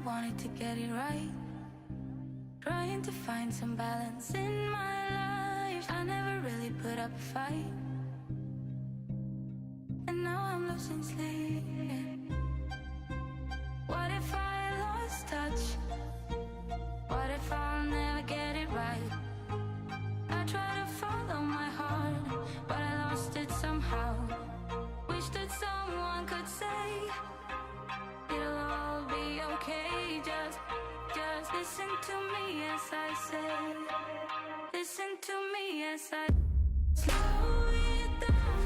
wanted to get it right, trying to find some balance in my life. I never really put up a fight, and now I'm losing sleep. What if I lost touch? What if I'll never get it right? I try to follow my heart, but I lost it somehow. Wish that someone could say it'll all be okay. Just listen to me as I say. Listen to me as I slow it down.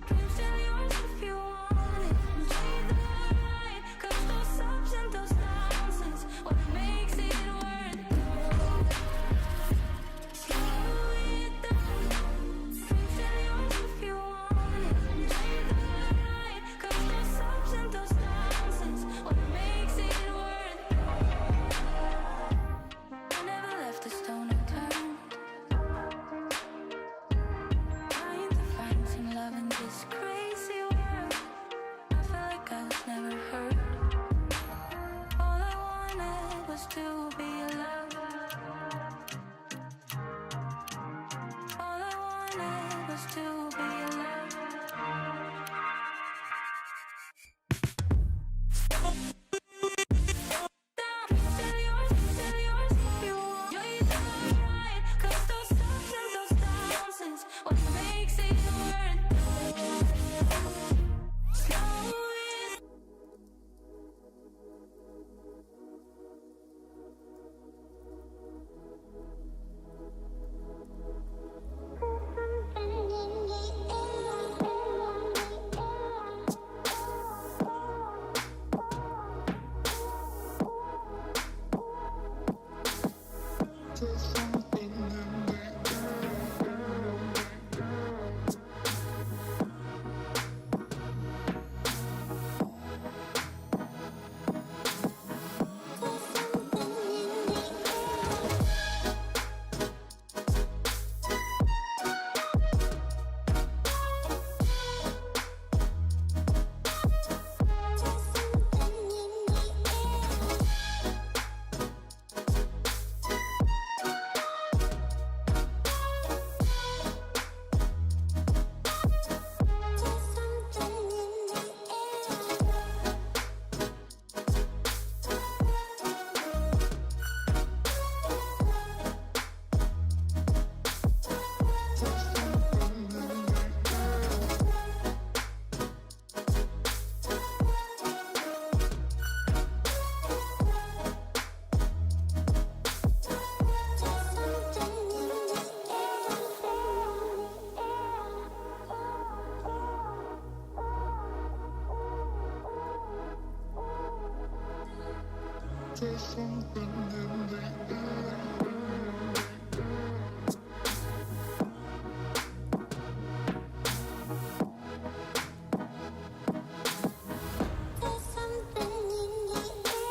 Dreams still yours if you want it. Enjoy the ride, 'cause those ups and those downs is what makes it worth it. Slow it down. Dreams still yours if you want it. Enjoy the ride, 'cause those ups and those downs is what makes it worth it. I never left a stone unturned, trying to find some love in this crazy world. I felt like I was never heard. All I wanted was to be loved. All I wanted was to be loved. Down, still yours if you want. Enjoy the ride, 'cause those ups and those downs is what makes it worth it. Slow it. There's something in the air. There's something in the air. There's something in the air.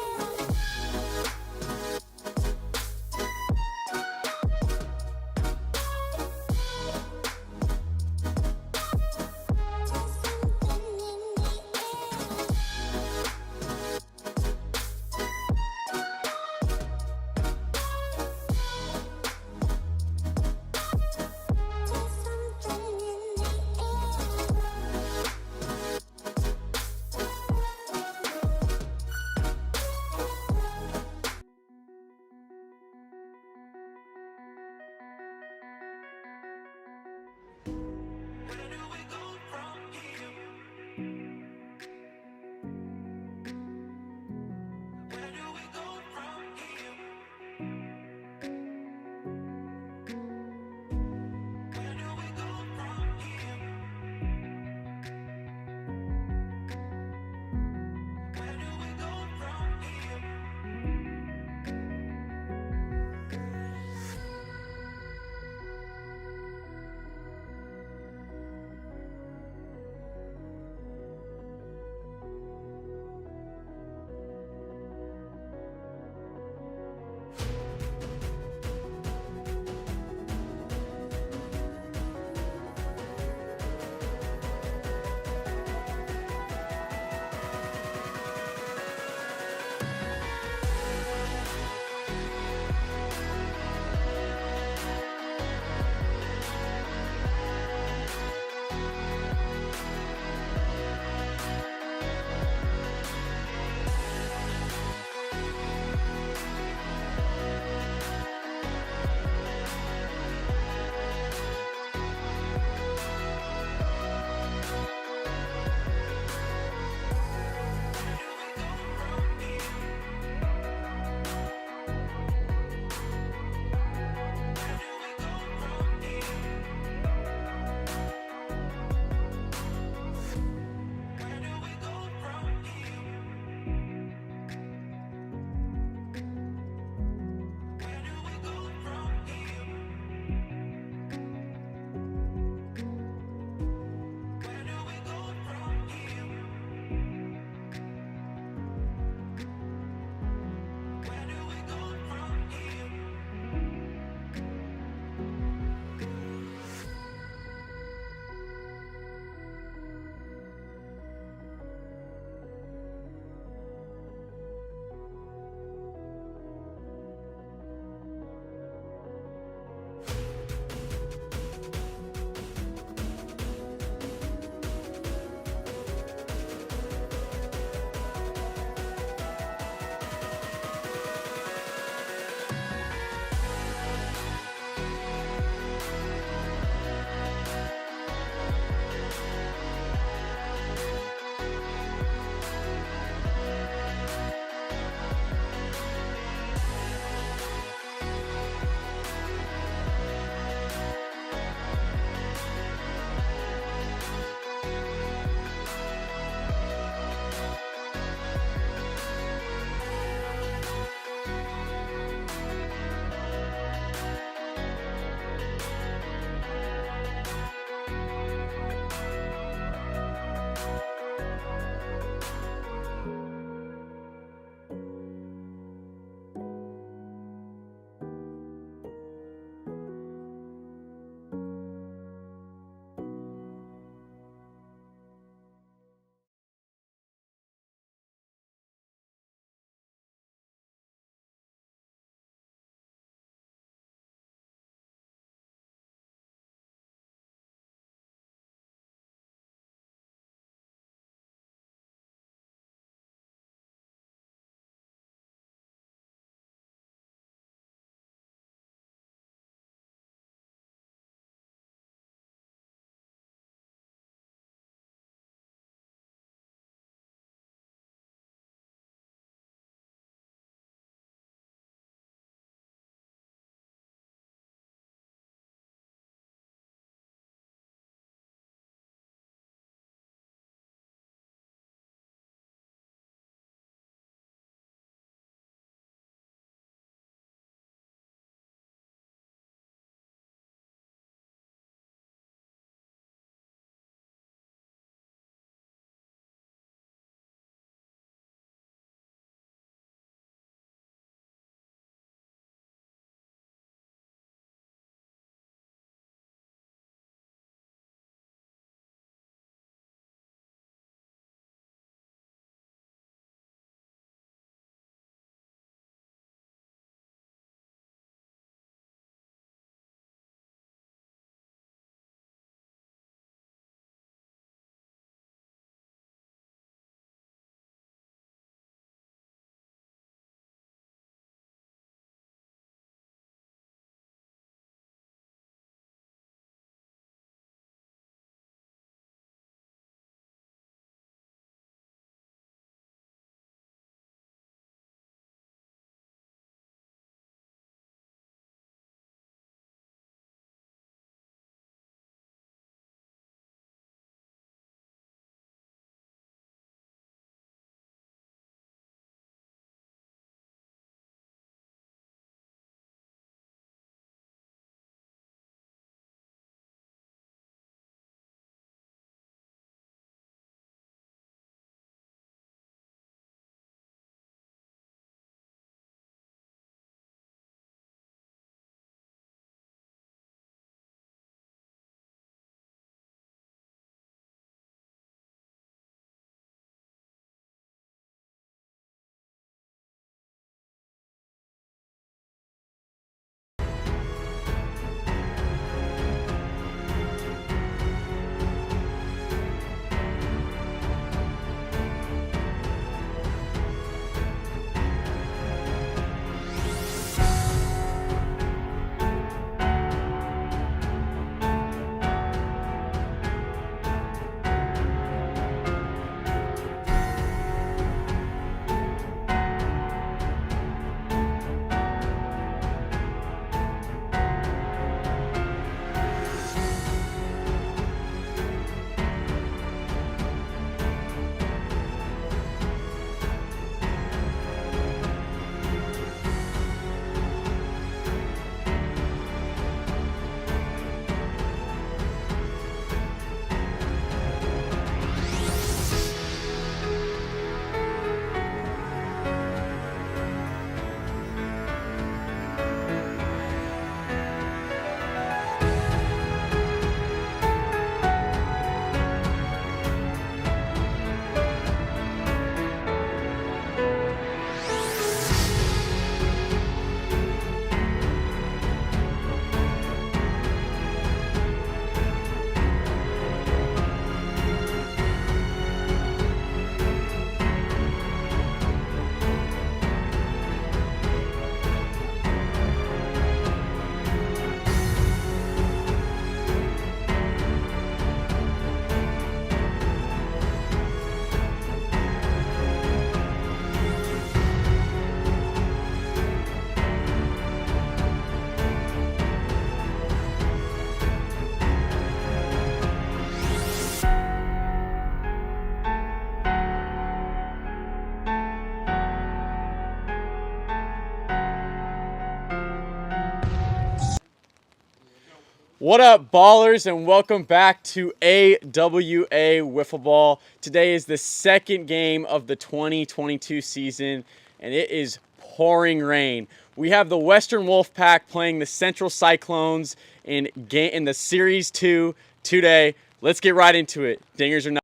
What up, ballers, and welcome back to AWA Wiffle Ball. Today is the second game of the 2022 season, and it is pouring rain. We have the Western Wolfpack playing the Central Cyclones in the Series 2 today. Let's get right into it. Dingers or not.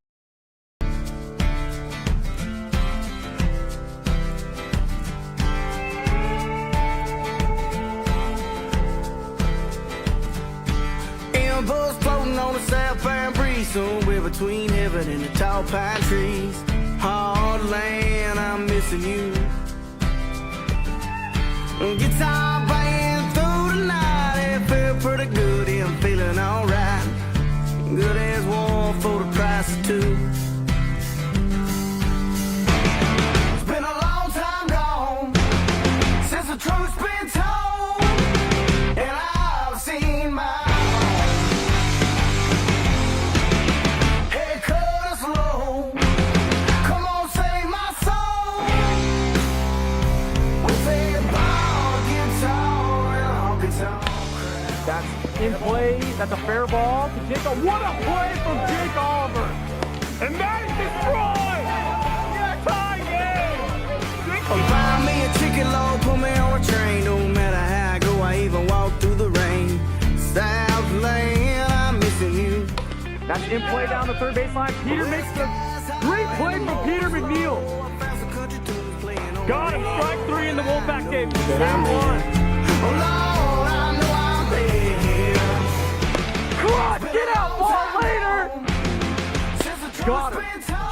On the southbound breeze, somewhere between heaven and the tall pine trees. Hard land, I'm missing you. Guitar playing through the night, it felt pretty good, yeah, I'm feeling alright. Good as one for the price of two. It's been a long time gone since the truth's been told, and I've seen my in play. That's a fair ball to Jacob. What a play from Jake Oliver. And that is destroyed. Yeah, tie game. Buy me a chicken loaf, put me on a train. No matter how I go, I even walk through the rain. Southland, I'm missing you. That's in play down the third baseline. Peter makes the great play from Peter McNeil. Got him, strike three in the Wolfpack game. Down one. Oh Lord, I know I'm here. Get out, ball later! Got him.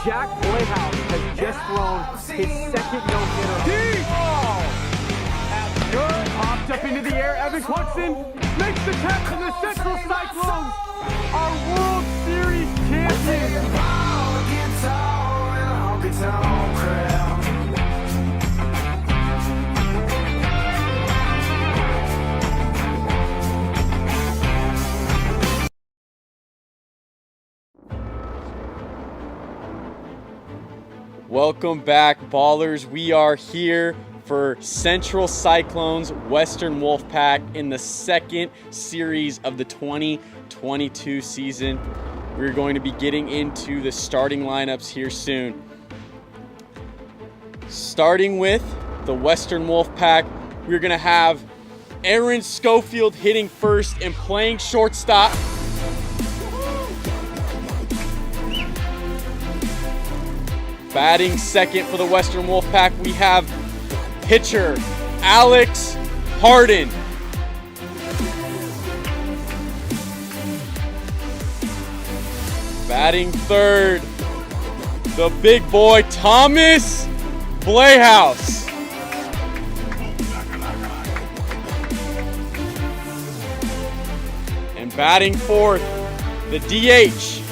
Jack Playhouse has just thrown his second no-hitter. Deep ball! That's good. Pops up into the air. Evan Cluxton makes the catch, and the Central Cyclones are World Series champions. Welcome back, ballers. We are here for Central Cyclones Western Wolfpack in the second series of the 2022 season. We're going to be getting into the starting lineups here soon. Starting with the Western Wolfpack, we're going to have Aaron Schofield hitting first and playing shortstop. Batting second for the Western Wolfpack, we have pitcher Alex Harden. Batting third, the big boy Thomas Playhouse. And batting fourth, the DH,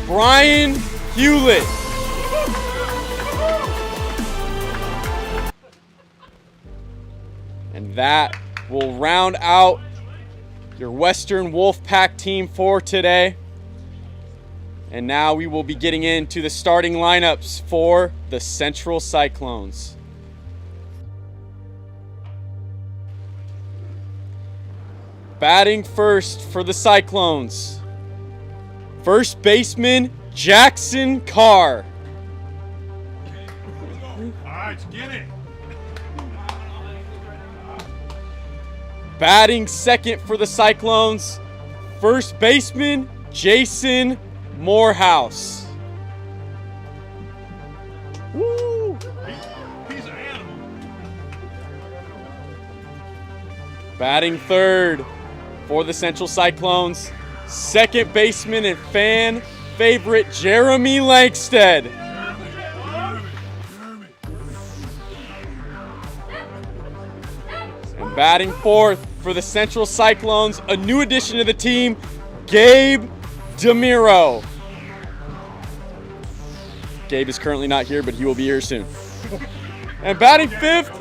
Brian Hewlett. And that will round out your Western Wolfpack team for today. And now we will be getting into the starting lineups for the Central Cyclones. Batting first for the Cyclones, first baseman Jackson Carr. All right, get it. Batting second for the Cyclones, first baseman Jason Morehouse. Woo! He's an animal. Batting third for the Central Cyclones, second baseman and fan favorite Jeremy Langsted. And batting fourth for the Central Cyclones, a new addition to the team, Gabe DeMiro. Gabe is currently not here, but he will be here soon. And batting fifth,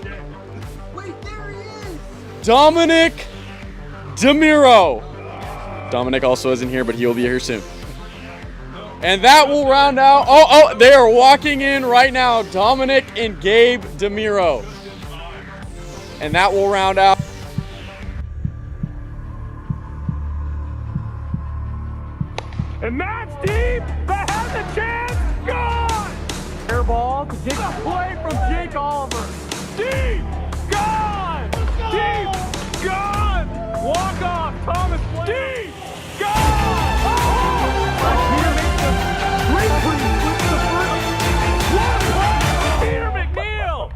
Dominic DeMiro. Dominic also isn't here, but he will be here soon. And that will round out. Oh, they are walking in right now, Dominic and Gabe DeMiro. And that will round out ball to Jake. Play from Jake Oliver. Deep! Gone! Deep! Gone! Walk off, Thomas. Deep! Gone! Oh! Peter makes a great pretty flip to the first. Walk off! Peter McNeil!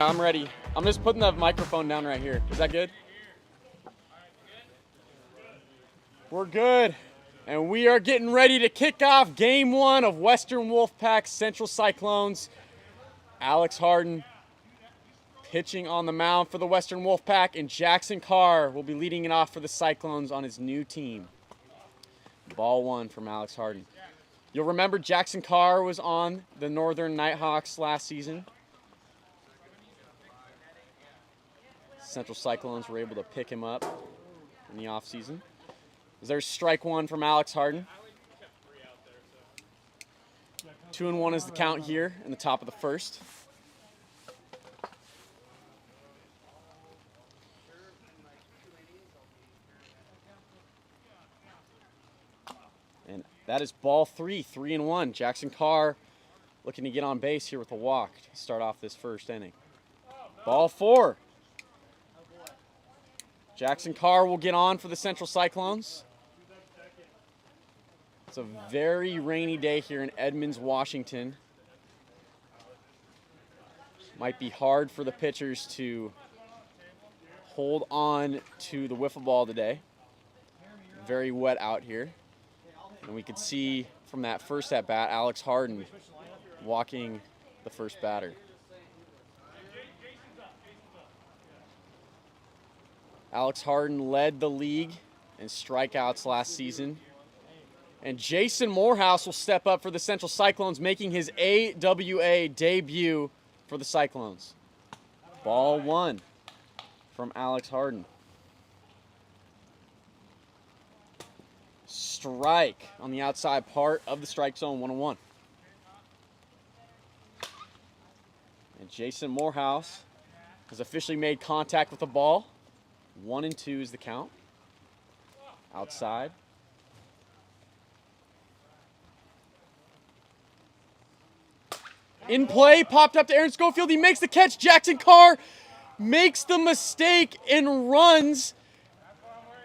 I'm ready. I'm just putting the microphone down right here. Is that good? We're good. And we are getting ready to kick off game one of Western Wolfpack Central Cyclones. Alex Harden pitching on the mound for the Western Wolfpack, and Jackson Carr will be leading it off for the Cyclones on his new team. Ball one from Alex Harden. You'll remember Jackson Carr was on the Northern Nighthawks last season. Central Cyclones were able to pick him up in the offseason. There's strike one from Alex Harden. 2-1 is the count here in the top of the first. And that is ball three, 3-1. Jackson Carr looking to get on base here with a walk to start off this first inning. Ball four. Jackson Carr will get on for the Central Cyclones. It's a very rainy day here in Edmonds, Washington. Might be hard for the pitchers to hold on to the wiffle ball today. Very wet out here. And we could see from that first at bat, Alex Harden walking the first batter. Alex Harden led the league in strikeouts last season. And Jason Morehouse will step up for the Central Cyclones, making his AWA debut for the Cyclones. Ball one from Alex Harden. Strike on the outside part of the strike zone, 1-1. And Jason Morehouse has officially made contact with the ball. 1-2 is the count. Outside. In play, popped up to Aaron Schofield. He makes the catch. Jackson Carr makes the mistake and runs.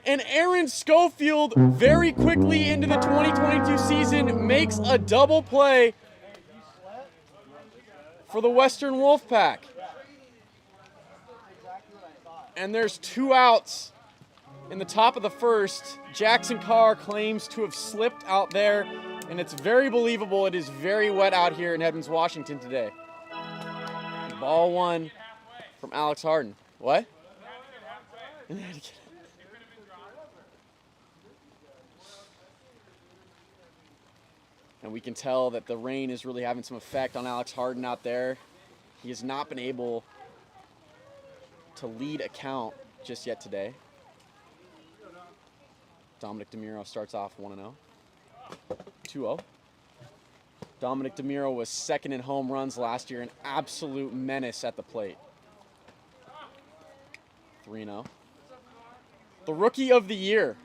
And Aaron Schofield very quickly into the 2022 season makes a double play for the Western Wolfpack. And there's 2 outs in the top of the first. Jackson Carr claims to have slipped out there, and it's very believable. It is very wet out here in Edmonds, Washington today. Ball one from Alex Harden. What? And we can tell that the rain is really having some effect on Alex Harden out there. He has not been able to lead a count just yet today. Dominic DeMuro starts off 1-0. 2-0. Dominic DeMuro was second in home runs last year, an absolute menace at the plate. 3-0. The Rookie of the Year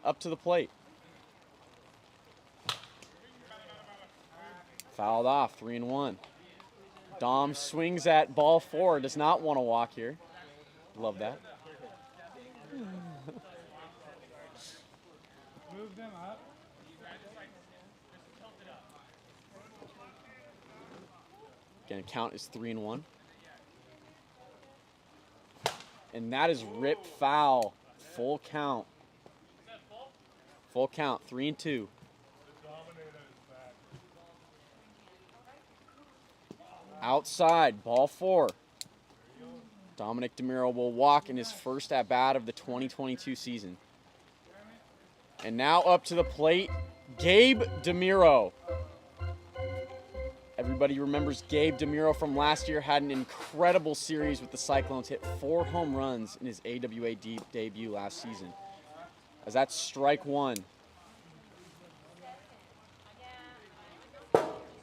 up to the plate. Fouled off, 3-1. Dom swings at ball 4, does not want to walk here. Love that. Again, count is 3-1. And that is rip foul. Full count. Full count, 3-2. Outside, ball 4. Dominic DeMuro will walk in his first at-bat of the 2022 season. And now up to the plate, Gabe DeMuro. Everybody remembers Gabe DeMuro from last year, had an incredible series with the Cyclones, hit 4 home runs in his AWA debut last season. As that's strike 1.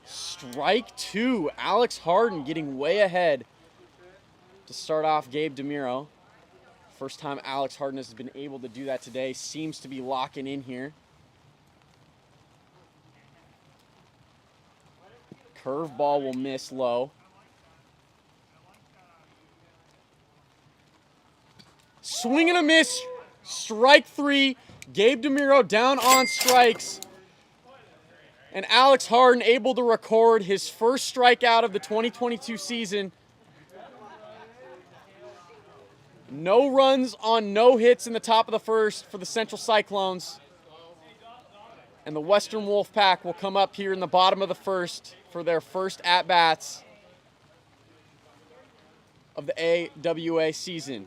Strike 2, Alex Harden getting way ahead to start off Gabe DeMuro. First time Alex Harden has been able to do that today. Seems to be locking in here. Curveball will miss low. Swing and a miss. Strike 3. Gabe DeMuro down on strikes. And Alex Harden able to record his first strikeout of the 2022 season. No runs on no hits in the top of the first for the Central Cyclones. And the Western Wolfpack will come up here in the bottom of the first for their first at-bats of the AWA season.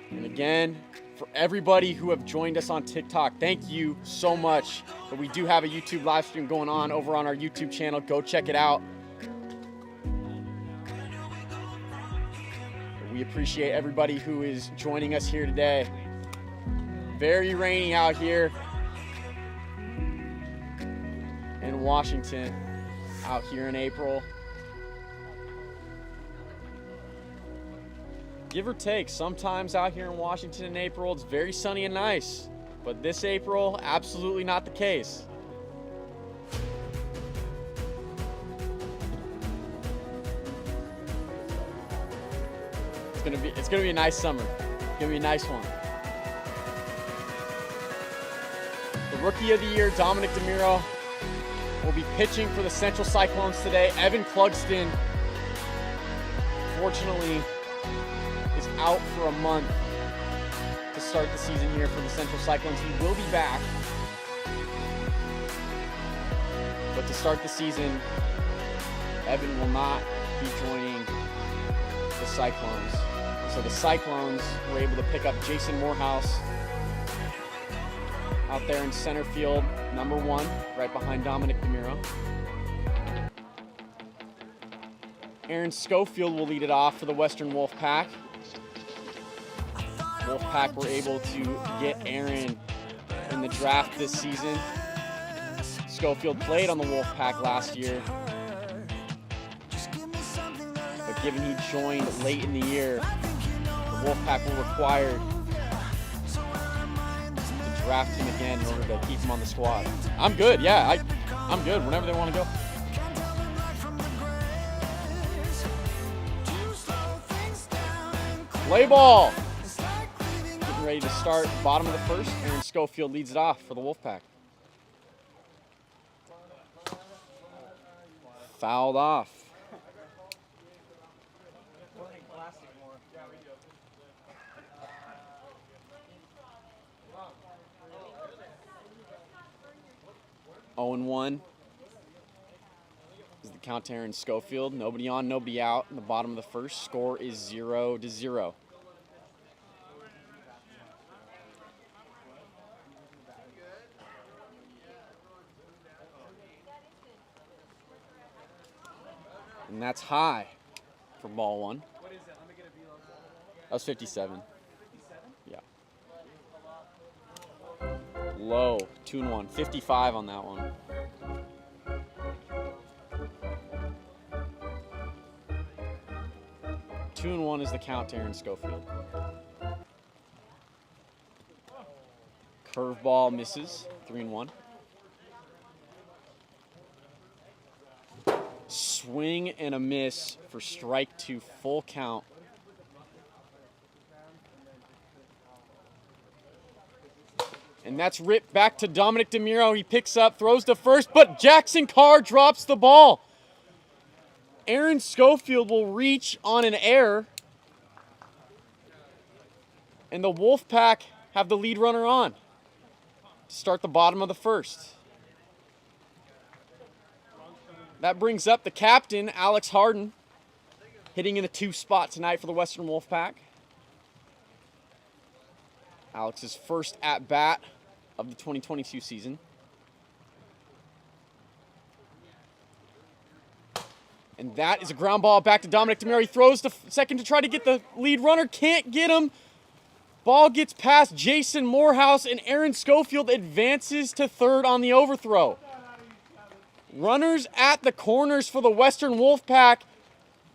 And again, for everybody who have joined us on TikTok, thank you so much. But we do have a YouTube live stream going on over on our YouTube channel. Go check it out. We appreciate everybody who is joining us here today. Very rainy out here in Washington, out here in April. Give or take, sometimes out here in Washington in April, it's very sunny and nice. But this April, absolutely not the case. It's gonna be a nice summer. It's gonna be a nice one. The Rookie of the Year, Dominic DeMuro, will be pitching for the Central Cyclones today. Evan Clugston, fortunately, is out for a month to start the season here for the Central Cyclones. He will be back. But to start the season, Evan will not be joining the Cyclones. So the Cyclones were able to pick up Jason Morehouse out there in center field, number 1, right behind Dominic DeMuro. Aaron Schofield will lead it off for the Western Wolfpack. Wolfpack were able to get Aaron in the draft this season. Schofield played on the Wolfpack last year, but given he joined late in the year, the Wolfpack were required to draft him again in order to keep him on the squad. I'm good, yeah, I'm good whenever they want to go. Play ball. Getting ready to start bottom of the first. Aaron Schofield leads it off for the Wolfpack. Fouled off. Oh and 1 is the count to Aaron Schofield. Nobody on, nobody out in the bottom of the first. Score is 0-0. And that's high for ball one. That was 57. Yeah. Low, 2-1. 55 on that one. Two and 1 is the count to Aaron Schofield. Curveball misses, 3-1. Swing and a miss for strike two, full count. And that's ripped back to Dominic DeMiro. He picks up, throws to first, but Jackson Carr drops the ball. Aaron Schofield will reach on an error. And the Wolfpack have the lead runner on to start the bottom of the first. That brings up the captain, Alex Harden, hitting in the 2 spot tonight for the Western Wolfpack. Alex's first at-bat of the 2022 season. And that is a ground ball back to Dominic DeMiro. He throws to second to try to get the lead runner. Can't get him. Ball gets past Jason Morehouse, and Aaron Schofield advances to third on the overthrow. Runners at the corners for the Western Wolfpack,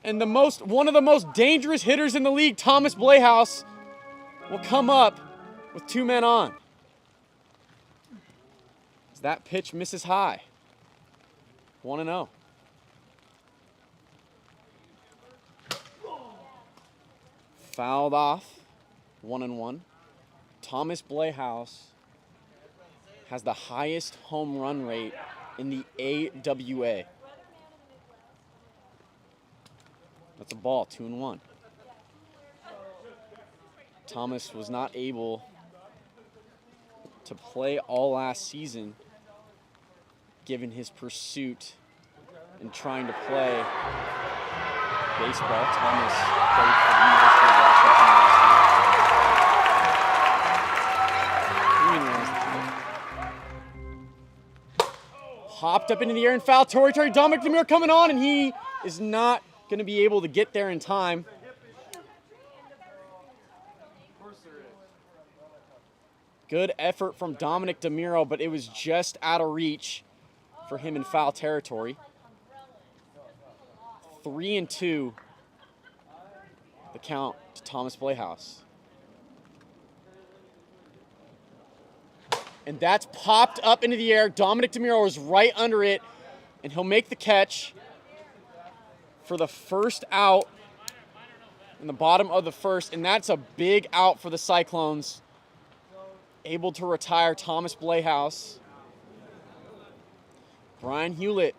and one of the most dangerous hitters in the league, Thomas Blehaus, will come up with 2 men on. As that pitch misses high. 1-0. Fouled off. 1-1. Thomas Blehaus has the highest home run rate in the AWA. That's a ball, 2-1. Thomas was not able to play all last season given his pursuit in trying to play baseball. Thomas played for the University of Washington last year. Hopped up into the air in foul territory. Dominic DeMiro coming on, and he is not going to be able to get there in time. Good effort from Dominic DeMiro, but it was just out of reach for him in foul territory. 3-2, the count to Thomas Blehaus. And that's popped up into the air. Dominic DeMiro is right under it, and he'll make the catch for the first out in the bottom of the first, and that's a big out for the Cyclones. Able to retire Thomas Blehaus. Brian Hewlett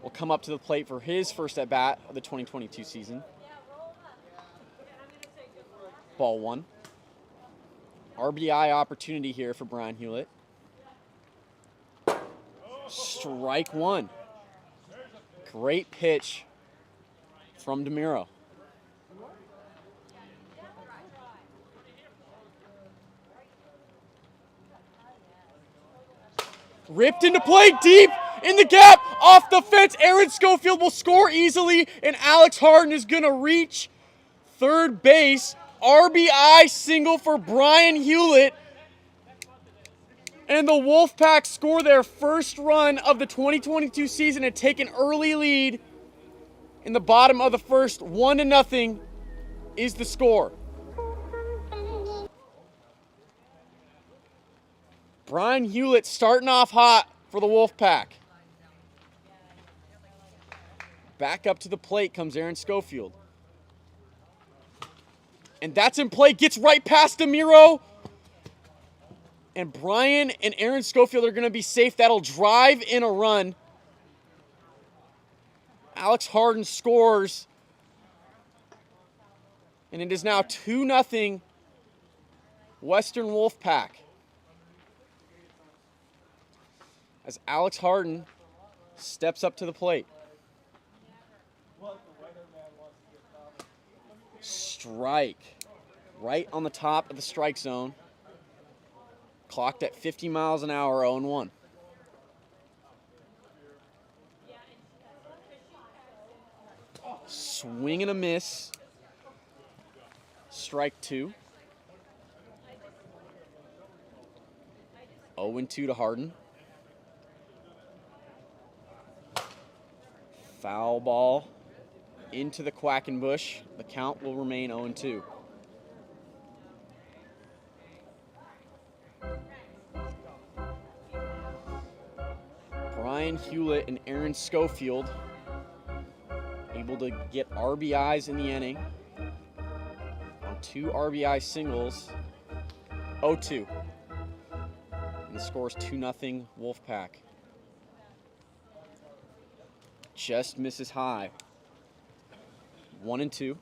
will come up to the plate for his first at-bat of the 2022 season. Ball one. RBI opportunity here for Brian Hewlett. Strike one. Great pitch from DeMiro. Ripped into play, deep in the gap, off the fence. Aaron Schofield will score easily, and Alex Harden is going to reach third base. RBI single for Brian Hewlett. And the Wolfpack score their first run of the 2022 season and take an early lead in the bottom of the first. 1-0 is the score. Brian Hewlett starting off hot for the Wolfpack. Back up to the plate comes Aaron Schofield. And that's in play, gets right past DeMiro. And Brian and Aaron Schofield are going to be safe. That'll drive in a run. Alex Harden scores. And it is now 2-0 Western Wolfpack. As Alex Harden steps up to the plate. Strike. Right on the top of the strike zone. Clocked at 50 miles an hour, 0-1. Swing and a miss. Strike 2. 0-2 to Harden. Foul ball into the Quackenbush. The count will remain 0-2. Brian Hewlett and Aaron Schofield able to get RBIs in the inning on 2 RBI singles. 0-2. And the score is 2-0 Wolfpack. Just misses high. 1-2.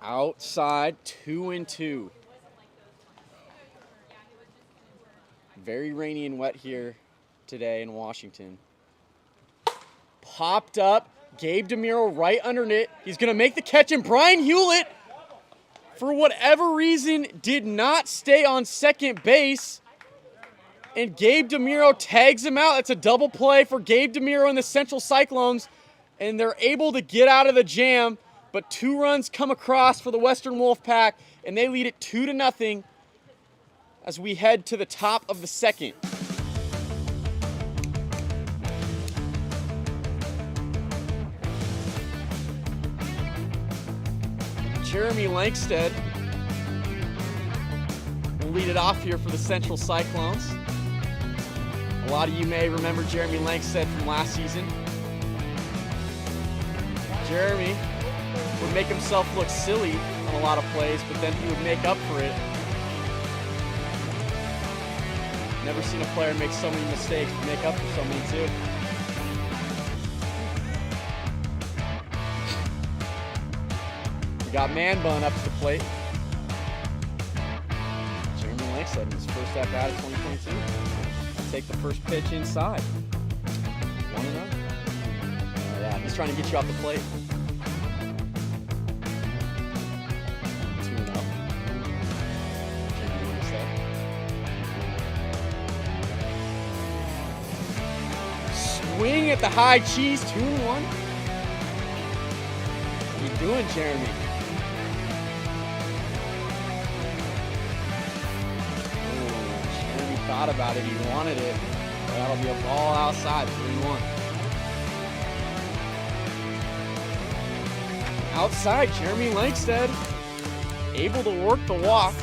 Outside, 2-2. Very rainy and wet here today in Washington. Popped up, Gabe DeMiro right underneath it. He's going to make the catch, and Brian Hewlett, for whatever reason, did not stay on second base. And Gabe DeMiro tags him out. It's a double play for Gabe DeMiro and the Central Cyclones, and they're able to get out of the jam. But 2 runs come across for the Western Wolfpack, and they lead it 2-0 as we head to the top of the second. Jeremy Lankstead will lead it off here for the Central Cyclones. A lot of you may remember Jeremy Lankstead from last season. Jeremy would make himself look silly on a lot of plays, but then he would make up for it. Never seen a player make so many mistakes but make up for so many too. We got Man Bun up to the plate. Jeremy Lankstead in his first at bat of 2022. Take the first pitch inside. 1-0. Yeah, he's trying to get you off the plate. 2-0. Jeremy Lankstead. Swing at the high cheese, 2-1. What are you doing, Jeremy? Jeremy thought about it, he wanted it. But that'll be a ball outside, 3-1. Outside, Jeremy Lankstead able to work the walk.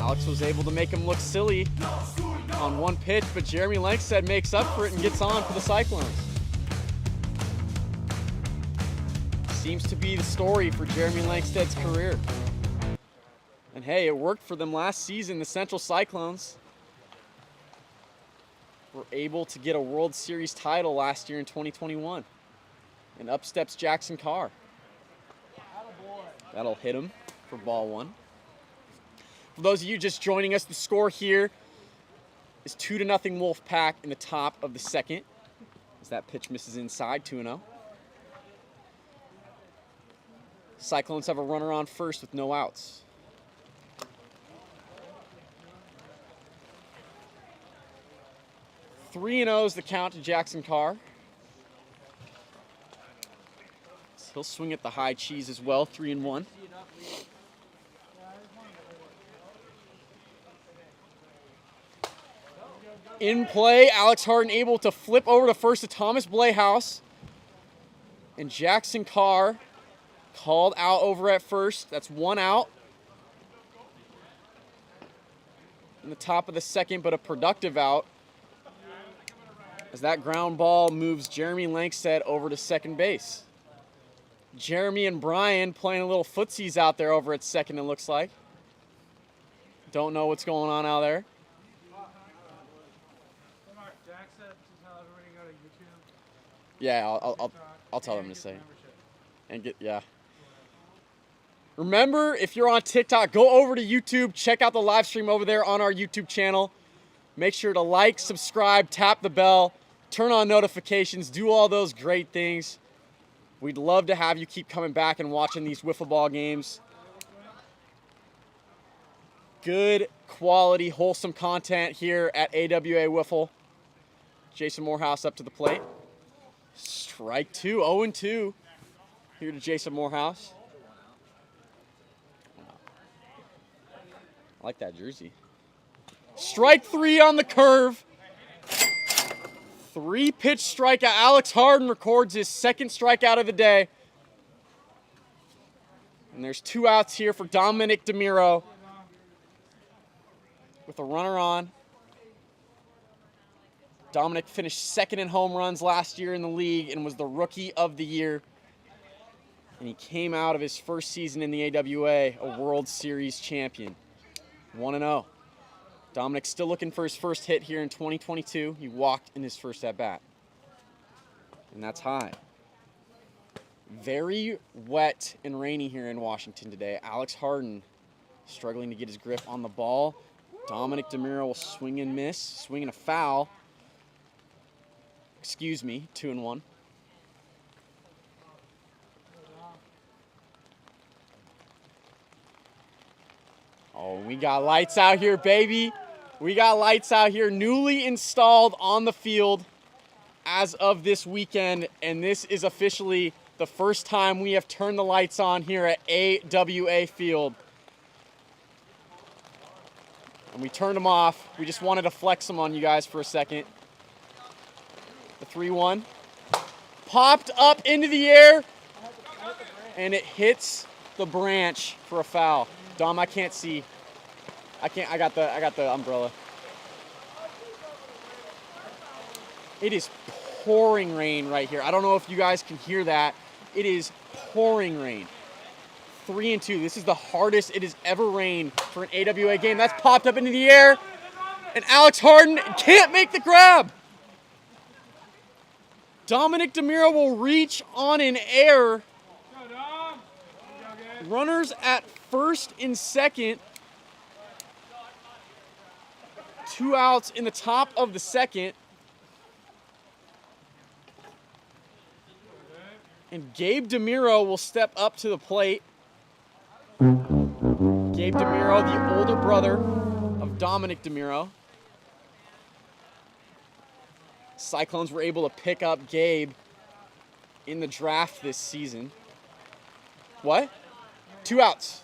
Alex was able to make him look silly on one pitch, but Jeremy Lankstead makes up for it and gets on for the Cyclones. Seems to be the story for Jeremy Lankstead's career. And hey, it worked for them last season. The Central Cyclones were able to get a World Series title last year in 2021. And up steps Jackson Carr. That'll hit him for ball 1. For those of you just joining us, the score here is 2-0 Wolfpack in the top of the second. As that pitch misses inside, 2-0. Cyclones have a runner on first with no outs. Three 3-0 is the count to Jackson Carr. So he'll swing at the high cheese as well, 3-1. In play, Alex Harden able to flip over to first to Thomas Blayhouse. And Jackson Carr called out over at first. That's 1 out. In the top of the second, but a productive out. As that ground ball moves Jeremy Lankstead over to second base. Jeremy and Brian playing a little footsies out there over at second, it looks like. Don't know what's going on out there. Yeah, I'll tell them to say. And get, yeah. Remember, if you're on TikTok, go over to YouTube. Check out the live stream over there on our YouTube channel. Make sure to like, subscribe, tap the bell, turn on notifications, do all those great things. We'd love to have you keep coming back and watching these wiffle ball games. Good quality, wholesome content here at AWA Wiffle. Jason Morehouse up to the plate. Strike 2, 0-2 here to Jason Morehouse. I like that jersey. Strike 3 on the curve. 3-pitch strikeout. Alex Harden records his second strikeout of the day. And there's 2 outs here for Dominic DeMiro with a runner on. Dominic finished second in home runs last year in the league and was the Rookie of the Year. And he came out of his first season in the AWA a World Series champion. 1-0. Dominic's still looking for his first hit here in 2022. He walked in his first at-bat. And that's high. Very wet and rainy here in Washington today. Alex Harden struggling to get his grip on the ball. Dominic DeMiro will swing and miss. Swinging a foul. Excuse me, 2-1. Oh, we got lights out here, baby. We got lights out here, newly installed on the field as of this weekend, and this is officially the first time we have turned the lights on here at AWA Field. And we turned them off. We just wanted to flex them on you guys for a second. The 3-1. Popped up into the air, and it hits the branch for a foul. Dom, I can't see. I got the umbrella. It is pouring rain right here. I don't know if you guys can hear that. It is pouring rain. 3-2. This is the hardest it has ever rained for an AWA game. That's popped up into the air, and Alex Harden can't make the grab. Dominic DeMiro will reach on an air. Runners at first and second. 2 outs in the top of the second. And Gabe DeMiro will step up to the plate. Gabe DeMiro, the older brother of Dominic DeMiro. Cyclones were able to pick up Gabe in the draft this season. What? 2 outs.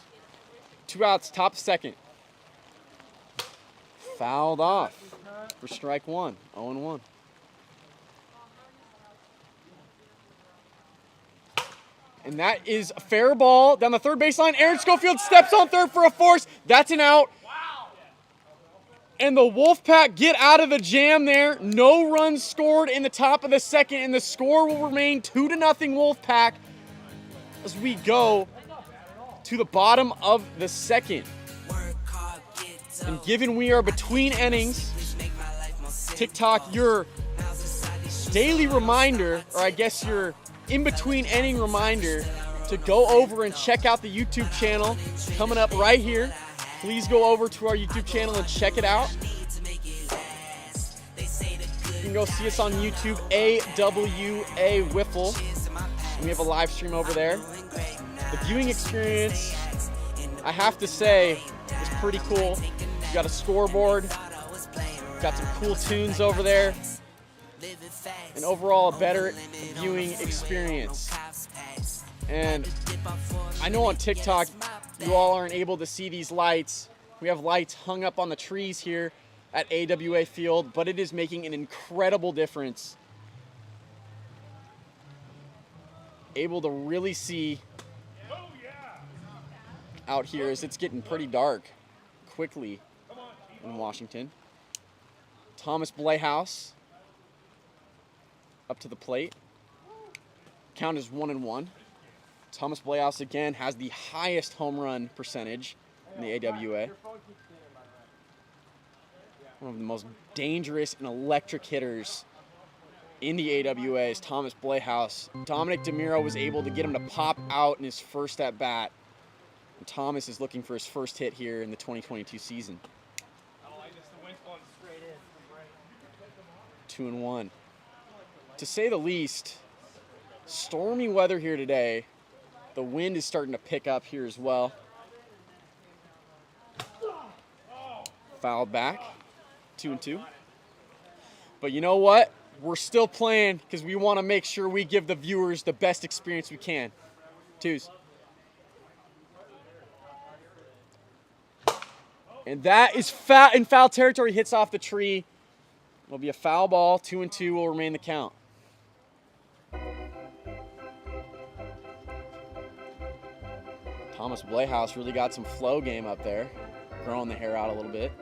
2 outs, top second. Fouled off for strike 1, 0-1. And that is a fair ball down the third baseline. Aaron Schofield steps on third for a force. That's an out. And the Wolfpack get out of the jam there. No runs scored in the top of the second, and the score will remain 2-0 Wolfpack as we go to the bottom of the second. And given we are between innings, TikTok, your daily reminder, or I guess your in-between inning reminder to go over and check out the YouTube channel coming up right here. Please go over to our YouTube channel and check it out. You can go see us on YouTube, AWA Wiffle. And we have a live stream over there. The viewing experience, I have to say, is pretty cool. You got a scoreboard, got some cool tunes over there, and overall a better viewing experience. And I know on TikTok you all aren't able to see these lights. We have lights hung up on the trees here at AWA Field, but it is making an incredible difference. Able to really see out here as it's getting pretty dark quickly in Washington. Thomas Blayhouse up to the plate. Count is 1-1. Thomas Blayhouse again has the highest home run percentage in the AWA. One of the most dangerous and electric hitters in the AWA is Thomas Blayhouse. Dominic DeMiro was able to get him to pop out in his first at bat. And Thomas is looking for his first hit here in the 2022 season. 2-1. To say the least, Stormy weather here today. The wind is starting to pick up here as well. Fouled back, 2-2. But you know what? We're still playing because we want to make sure we give the viewers the best experience we can. Twos. And that is in foul territory, hits off the tree. It'll be a foul ball, 2-2 will remain the count. Thomas Blayhouse really got some flow game up there, growing the hair out a little bit.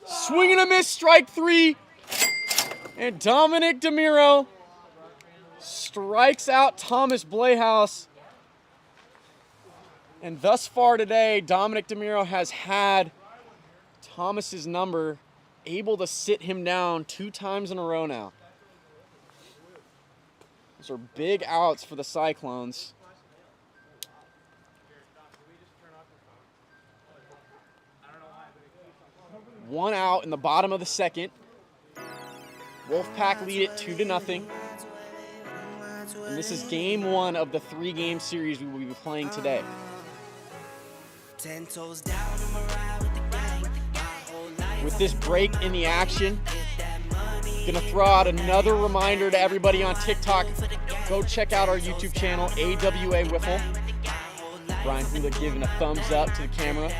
Swing and a miss, strike 3. And Dominic DeMiro strikes out Thomas Blayhouse. And thus far today, Dominic DeMiro has had Thomas's number, able to sit him down 2 times in a row now. Those are big outs for the Cyclones. One out in the bottom of the second. Wolfpack lead it 2-0. And this is game 1 of the 3-game series we will be playing today. 10 toes down, I'm a ride with the gang. With this break in the action, gonna throw out another reminder to everybody on TikTok. Go check out our YouTube channel, AWA Wiffle. Brian Hula giving a thumbs up to the camera.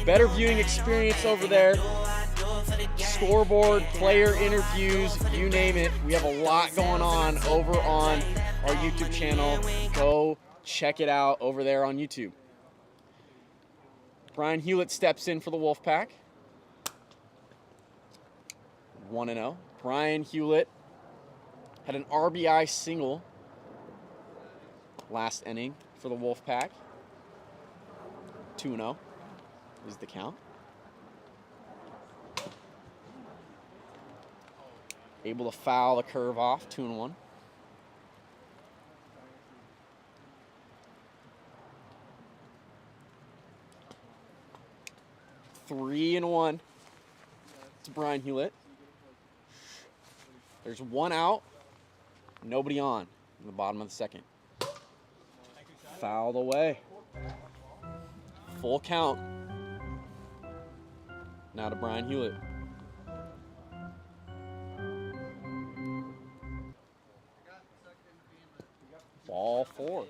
Better viewing experience over there. Scoreboard, player interviews, you name it. We have a lot going on over on our YouTube channel. Go check it out over there on YouTube. Brian Hewlett steps in for the Wolfpack. 1-0. Brian Hewlett had an RBI single last inning for the Wolfpack. 2-0 is the count. Able to foul the curve off, 2-1. Three and 1 to Brian Hewlett. There's 1 out, nobody on in the bottom of the second. Fouled away. Full count. Now to Brian Hewlett. Ball 4.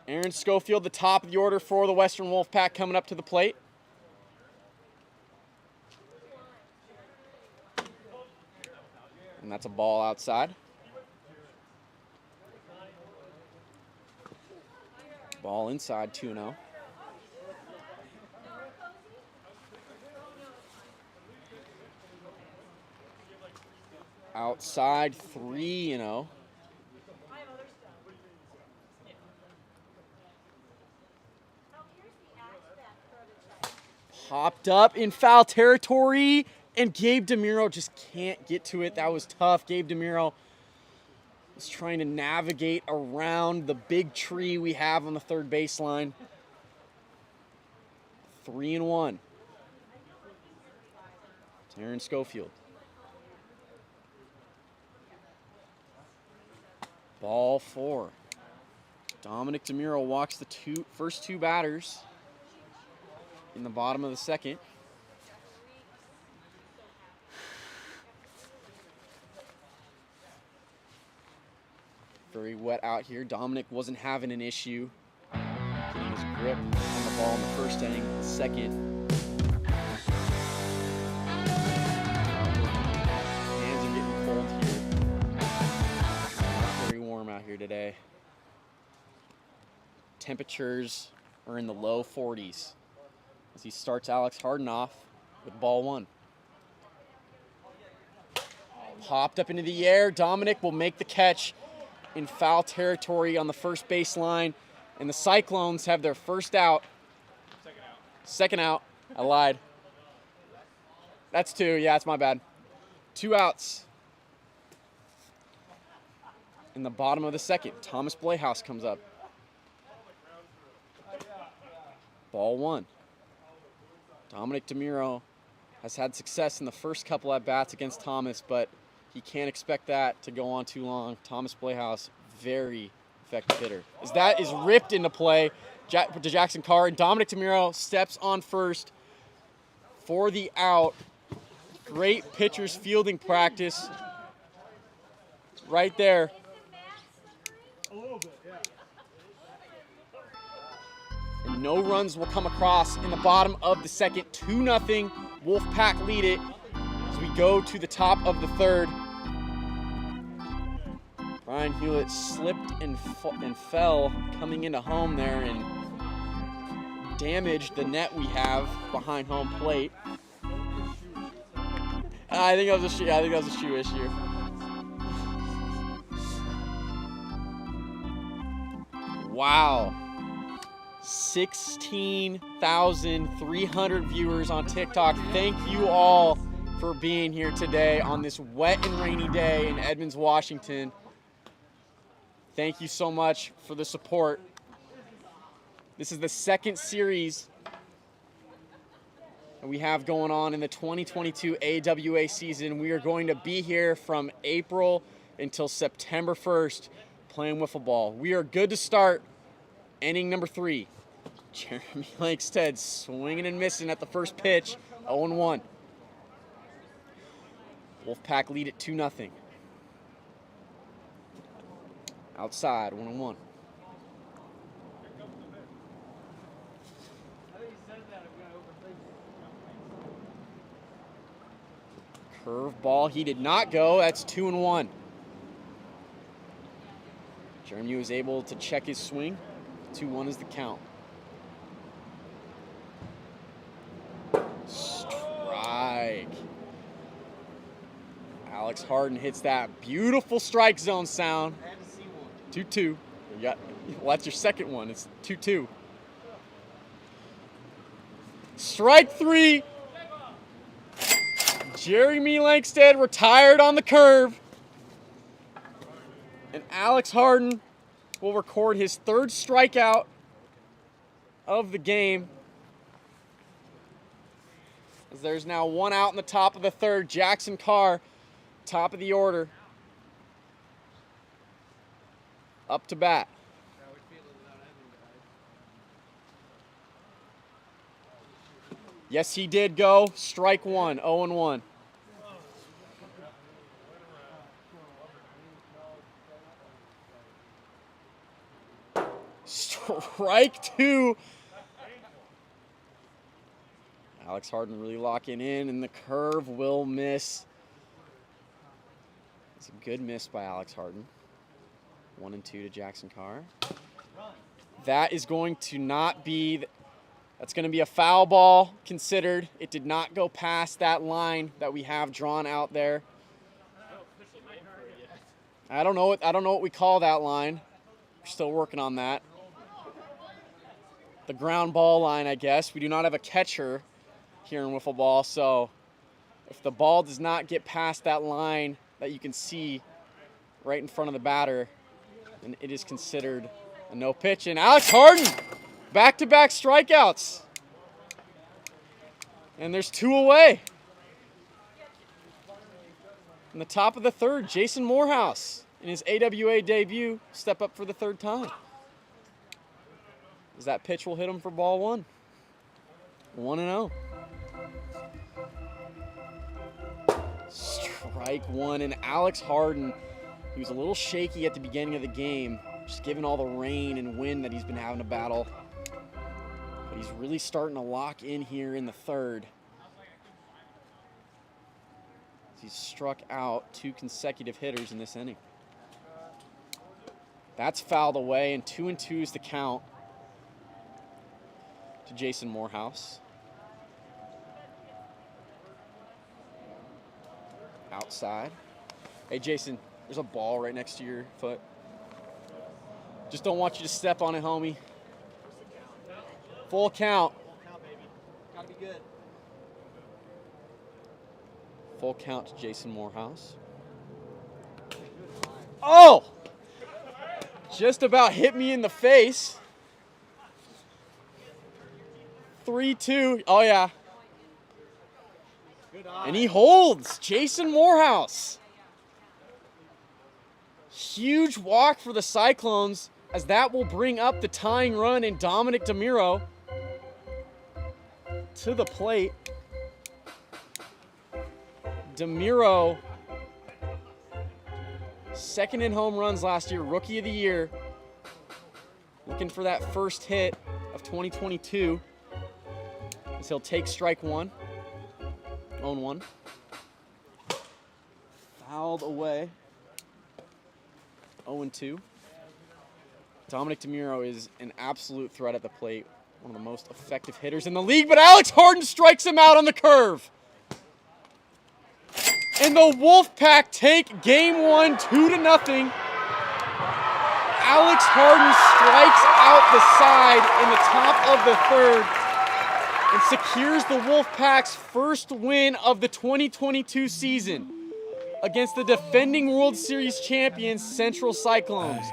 Aaron Schofield, the top of the order for the Western Wolfpack, coming up to the plate. And that's a ball outside. Ball inside, 2-0. Outside, 3-0. Popped up in foul territory, and Gabe DeMiro just can't get to it. That was tough. Gabe DeMiro was trying to navigate around the big tree we have on the third baseline. 3-1. It's Aaron Schofield. Ball 4. Dominic DeMiro walks the first two batters in the bottom of the second. Very wet out here. Dominic wasn't having an issue getting his grip on the ball in the first inning. Second, hands are getting cold here. Not very warm out here today. Temperatures are in the low 40s as he starts Alex Harden off with ball 1. Popped up into the air. Dominic will make the catch in foul territory on the first baseline, and the Cyclones have their first out. Second out. I lied. That's 2. Yeah, it's my bad. 2 outs. In the bottom of the second, Thomas Blayhouse comes up. Ball 1. Dominic DeMuro has had success in the first couple at-bats against Thomas, but he can't expect that to go on too long. Thomas Playhouse, very effective hitter. As that is ripped into play to Jackson Carr, and Dominic DeMuro steps on first for the out. Great pitcher's fielding practice right there. And no runs will come across in the bottom of the second. 2-0. Wolfpack lead it as we go to the top of the third. Brian Hewlett slipped and fell coming into home there and damaged the net we have behind home plate. I think that was a shoe issue. Wow. 16,300 viewers on TikTok. Thank you all for being here today on this wet and rainy day in Edmonds, Washington. Thank you so much for the support. This is the second series that we have going on in the 2022 AWA season. We are going to be here from April until September 1st playing wiffle ball. We are good to start. Inning number 3. Jeremy Lankstead swinging and missing at the first pitch. 0-1. Wolfpack lead at 2-0. Outside, 1-1. Curve ball, he did not go. That's 2-1. Jeremy was able to check his swing. 2-1 is the count. Strike. Alex Harden hits that beautiful strike zone sound. 2-2. Well, that's your second one. It's 2-2. Strike 3. Jeremy Lankstead retired on the curve. And Alex Harden will record his third strikeout of the game. As there's now one out in the top of the third. Jackson Carr, top of the order. Up to bat. Yes, he did go. Strike 1, 0-1. Strike 2. Alex Harden really locking in, and the curve will miss. It's a good miss by Alex Harden. 1-2 to Jackson Carr. That is going to not be, that's going to be a foul ball considered. It did not go past that line that we have drawn out there. I don't know what we call that line. We're still working on that. The ground ball line, I guess. We do not have a catcher here in wiffle ball, so if the ball does not get past that line that you can see right in front of the batter, then it is considered a no pitch. And Alex Harden, back-to-back strikeouts. And there's 2 away. In the top of the third, Jason Morehouse, in his AWA debut, step up for the third time. As that pitch will hit him for ball 1. 1-0. Strike 1, and Alex Harden, he was a little shaky at the beginning of the game, just given all the rain and wind that he's been having to battle. But he's really starting to lock in here in the third. He's struck out 2 consecutive hitters in this inning. That's fouled away, and 2-2 is the count to Jason Morehouse. Outside. Hey, Jason, there's a ball right next to your foot. Just don't want you to step on it, homie. Full count. Full count, baby. Gotta be good. Full count to Jason Morehouse. Oh! Just about hit me in the face. 3-2. Oh, yeah. And he holds. Jason Morehouse. Huge walk for the Cyclones, as that will bring up the tying run in Dominic DeMiro to the plate. DeMiro, second in home runs last year, Rookie of the Year. Looking for that first hit of 2022, as he'll take strike one. 0-1. Fouled away. 0-2. Dominic DeMiro is an absolute threat at the plate. One of the most effective hitters in the league, but Alex Harden strikes him out on the curve. And the Wolfpack take game one, 2-0. Alex Harden strikes out the side in the top of the third and secures the Wolfpack's first win of the 2022 season against the defending World Series champions, Central Cyclones.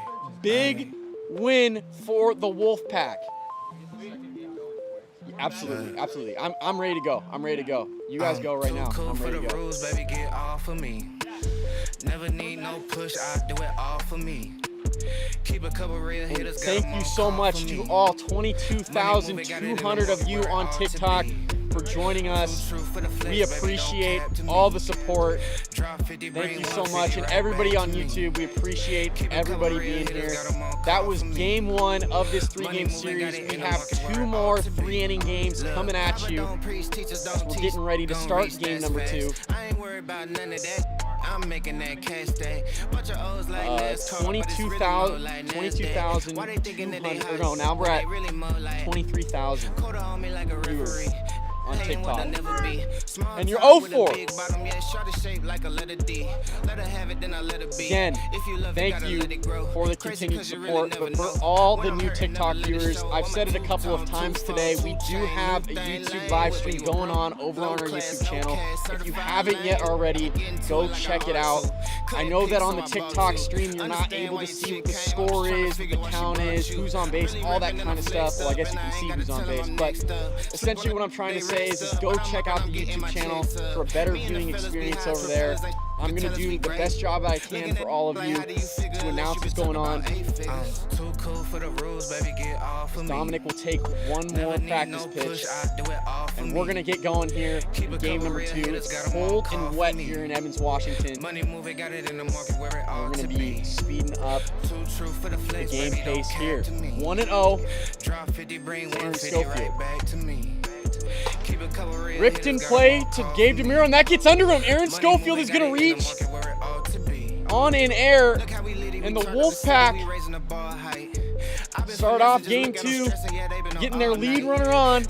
Big win for the Wolfpack. Absolutely, absolutely. I'm ready to go. I'm ready to go. You guys go right now. I'm ready to go. Rules, baby, get off of me. Never need no push, I do it all for me. Keep a couple real hitters. Thank you so much to all 22,200 of you on TikTok for joining us. We appreciate all the support. Thank you so much. And everybody on YouTube, we appreciate everybody being here. That was game one of this 3-game series. We have 2 more 3-inning games coming at you. We're getting ready to start game number 2. I'm making that cash day. Bunch of O's like this. 22,200. No, now we're at 23,000 viewers on TikTok. And you're 0-4. Again, thank you for the continued support. But for all the new TikTok viewers, I've said it a couple of times today, we do have a YouTube live stream going on over on our YouTube channel. If you haven't yet already, go check it out. I know that on the TikTok stream, you're not able to see what the score is, what the count is, who's on base, all that kind of stuff. Well, I guess you can see who's on base. But essentially what I'm trying to say is just go check out the YouTube channel for a better viewing experience over there. I'm going to do the best job I can for all of you to announce what's going on. Dominic will take one more practice pitch, and we're going to get going here in game number 2. It's cold and wet here in Evans, Washington. We're going to be speeding up the game pace here. 1-0. Aaron Schofield. Ripped in play to Gabe DeMiro, and that gets under him. Aaron Schofield is going to reach on in air, and the Wolfpack start off game 2, getting their lead runner on.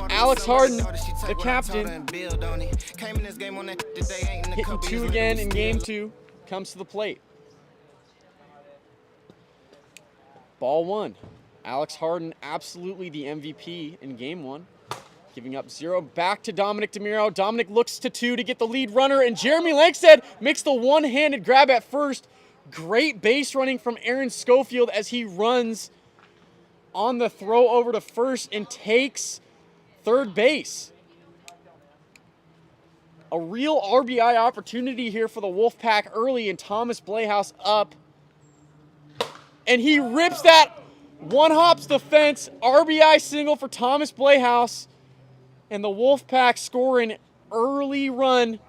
Alex Harden, the captain, hitting 2 again in game 2, comes to the plate. Ball 1. Alex Harden, absolutely the MVP in game 1. Giving up 0 back to Dominic DeMiro. Dominic looks to 2 to get the lead runner, and Jeremy Langstead makes the one-handed grab at first. Great base running from Aaron Schofield as he runs on the throw over to first and takes third base. A real RBI opportunity here for the Wolfpack early, and Thomas Playhouse up. And he rips that, one-hops the fence, RBI single for Thomas Playhouse. And the Wolfpack score an early run.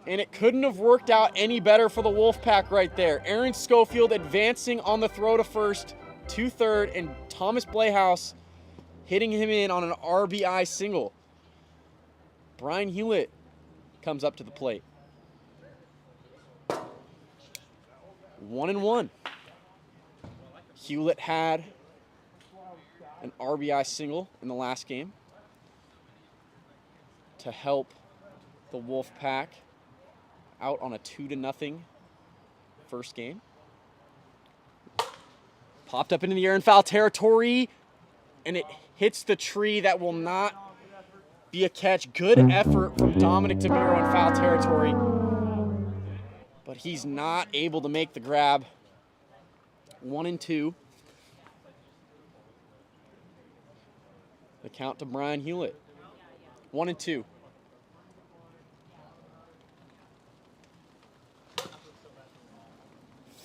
And it couldn't have worked out any better for the Wolfpack right there. Aaron Schofield advancing on the throw to first, to third, and Thomas Playhouse hitting him in on an RBI single. Brian Hewlett comes up to the plate. 1-1. Hewlett had an RBI single in the last game to help the Wolfpack out on a 2-0 first game. Popped up into the air in foul territory, and it hits the tree. That will not be a catch. Good effort from Dominic DeMiro in foul territory, but he's not able to make the grab. 1-2. The count to Brian Hewlett. 1 and 2.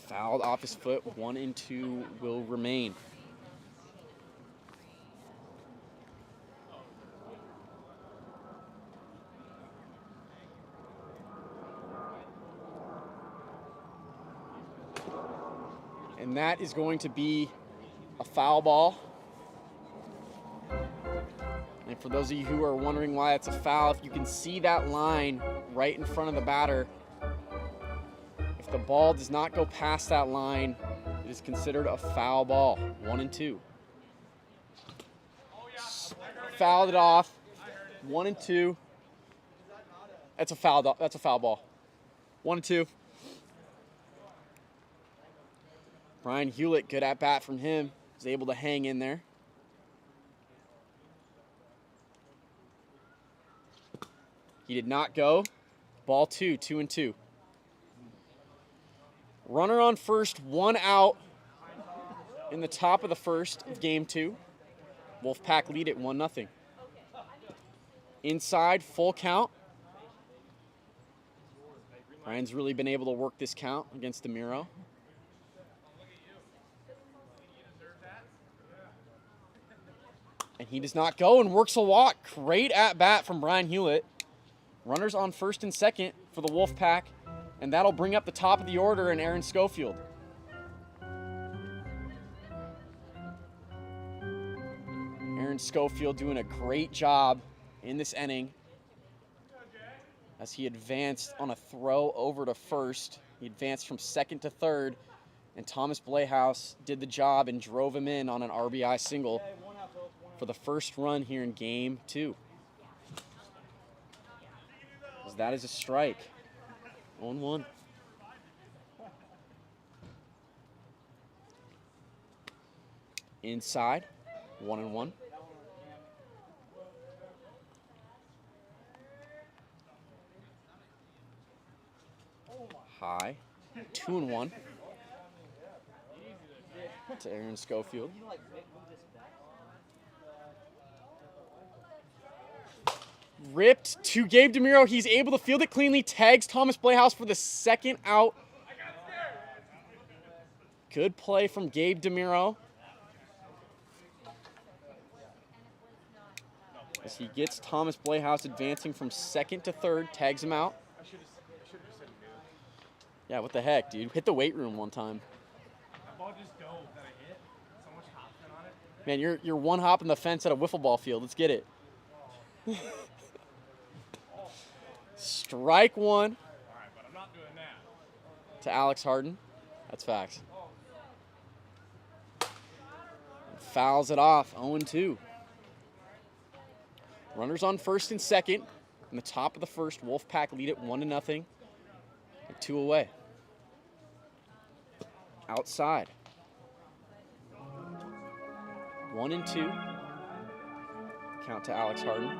Fouled off his foot. 1 and 2 will remain. And that is going to be a foul ball. And for those of you who are wondering why it's a foul, if you can see that line right in front of the batter, if the ball does not go past that line, it is considered a foul ball. 1 and 2. Fouled it off. 1 and 2. That's a foul. That's a foul ball. 1 and 2. Brian Hewlett, good at bat from him. Was able to hang in there. He did not go. Ball 2, 2 and 2. Runner on first, 1 out in the top of the first of game 2. Wolfpack lead at 1-0. Inside, full count. Brian's really been able to work this count against DeMiro. And he does not go and works a walk. Great at bat from Brian Hewlett. Runners on first and second for the Wolfpack, and that'll bring up the top of the order and Aaron Schofield. Aaron Schofield doing a great job in this inning as he advanced on a throw over to first. He advanced from second to third, and Thomas Blehaus did the job and drove him in on an RBI single for the first run here in game 2. That is a strike. 0-1. Inside, 1-1. High, 2-1. To Aaron Schofield. Ripped to Gabe DeMiro. He's able to field it cleanly. Tags Thomas Blehaus for the second out. Good play from Gabe DeMiro. As he gets Thomas Blehaus advancing from second to third. Tags him out. Yeah, what the heck, dude? Hit the weight room one time. That ball just dove that I hit. So much hopspin on it. Man, you're one hop in the fence at a wiffle ball field. Let's get it. Strike 1. All right, but I'm not doing that. To Alex Harden. That's facts. Fouls it off. 0-2. Runners on first and second. In the top of the first, Wolfpack lead it 1-0. 2 away. Outside. 1-2. Count to Alex Harden.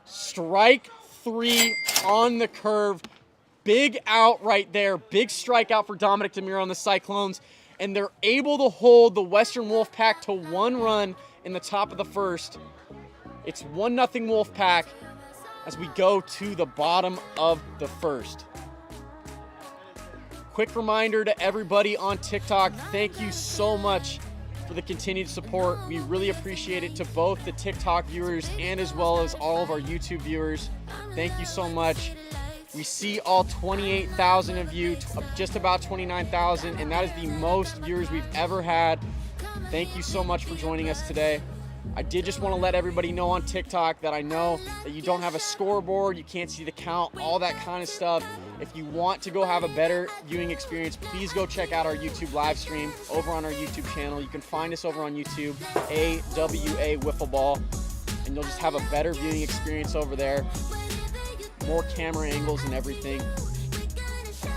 Strike 3 on the curve. Big out right there. Big strikeout for Dominic DeMiro on the Cyclones. And they're able to hold the Western Wolfpack to 1 run in the top of the first. It's 1-0 Wolfpack as we go to the bottom of the first. Quick reminder to everybody on TikTok, thank you so much for the continued support. We really appreciate it, to both the TikTok viewers and as well as all of our YouTube viewers. Thank you so much. We see all 28,000 of you, just about 29,000, and that is the most viewers we've ever had. Thank you so much for joining us today. I did just want to let everybody know on TikTok that I know that you don't have a scoreboard, you can't see the count, all that kind of stuff. If you want to go have a better viewing experience, please go check out our YouTube live stream over on our YouTube channel. You can find us over on YouTube, AWA Wiffle Ball, and you'll just have a better viewing experience over there. More camera angles and everything.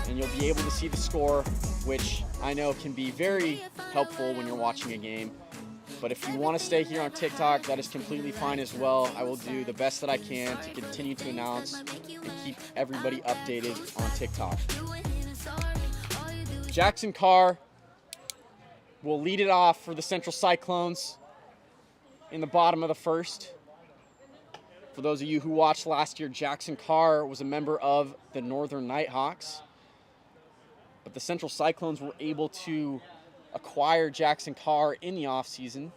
And you'll be able to see the score, which I know can be very helpful when you're watching a game. But if you want to stay here on TikTok, that is completely fine as well. I will do the best that I can to continue to announce and keep everybody updated on TikTok. Jackson Carr will lead it off for the Central Cyclones. in the bottom of the first. For those of you who watched last year, Jackson Carr was a member of the Northern Nighthawks. But the Central Cyclones were able to acquire Jackson Carr in the offseason.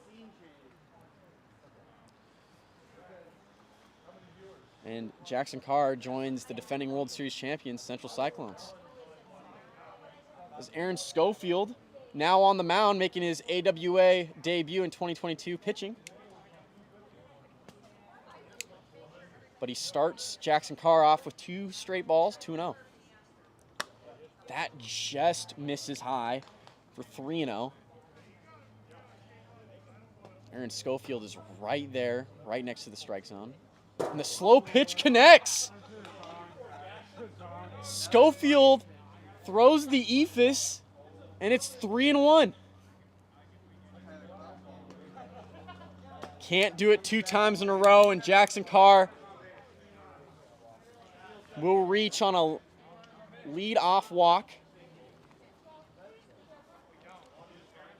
And Jackson Carr joins the defending World Series champions, Central Cyclones. As Aaron Schofield, now on the mound, making his AWA debut in 2022 pitching. But he starts Jackson Carr off with 2 straight balls, 2-0. That just misses high for 3-0. Aaron Schofield is right there, right next to the strike zone. And the slow pitch connects. Schofield throws the ephus, and it's 3-1. Can't do it 2 times in a row, and Jackson Carr will reach on a lead-off walk.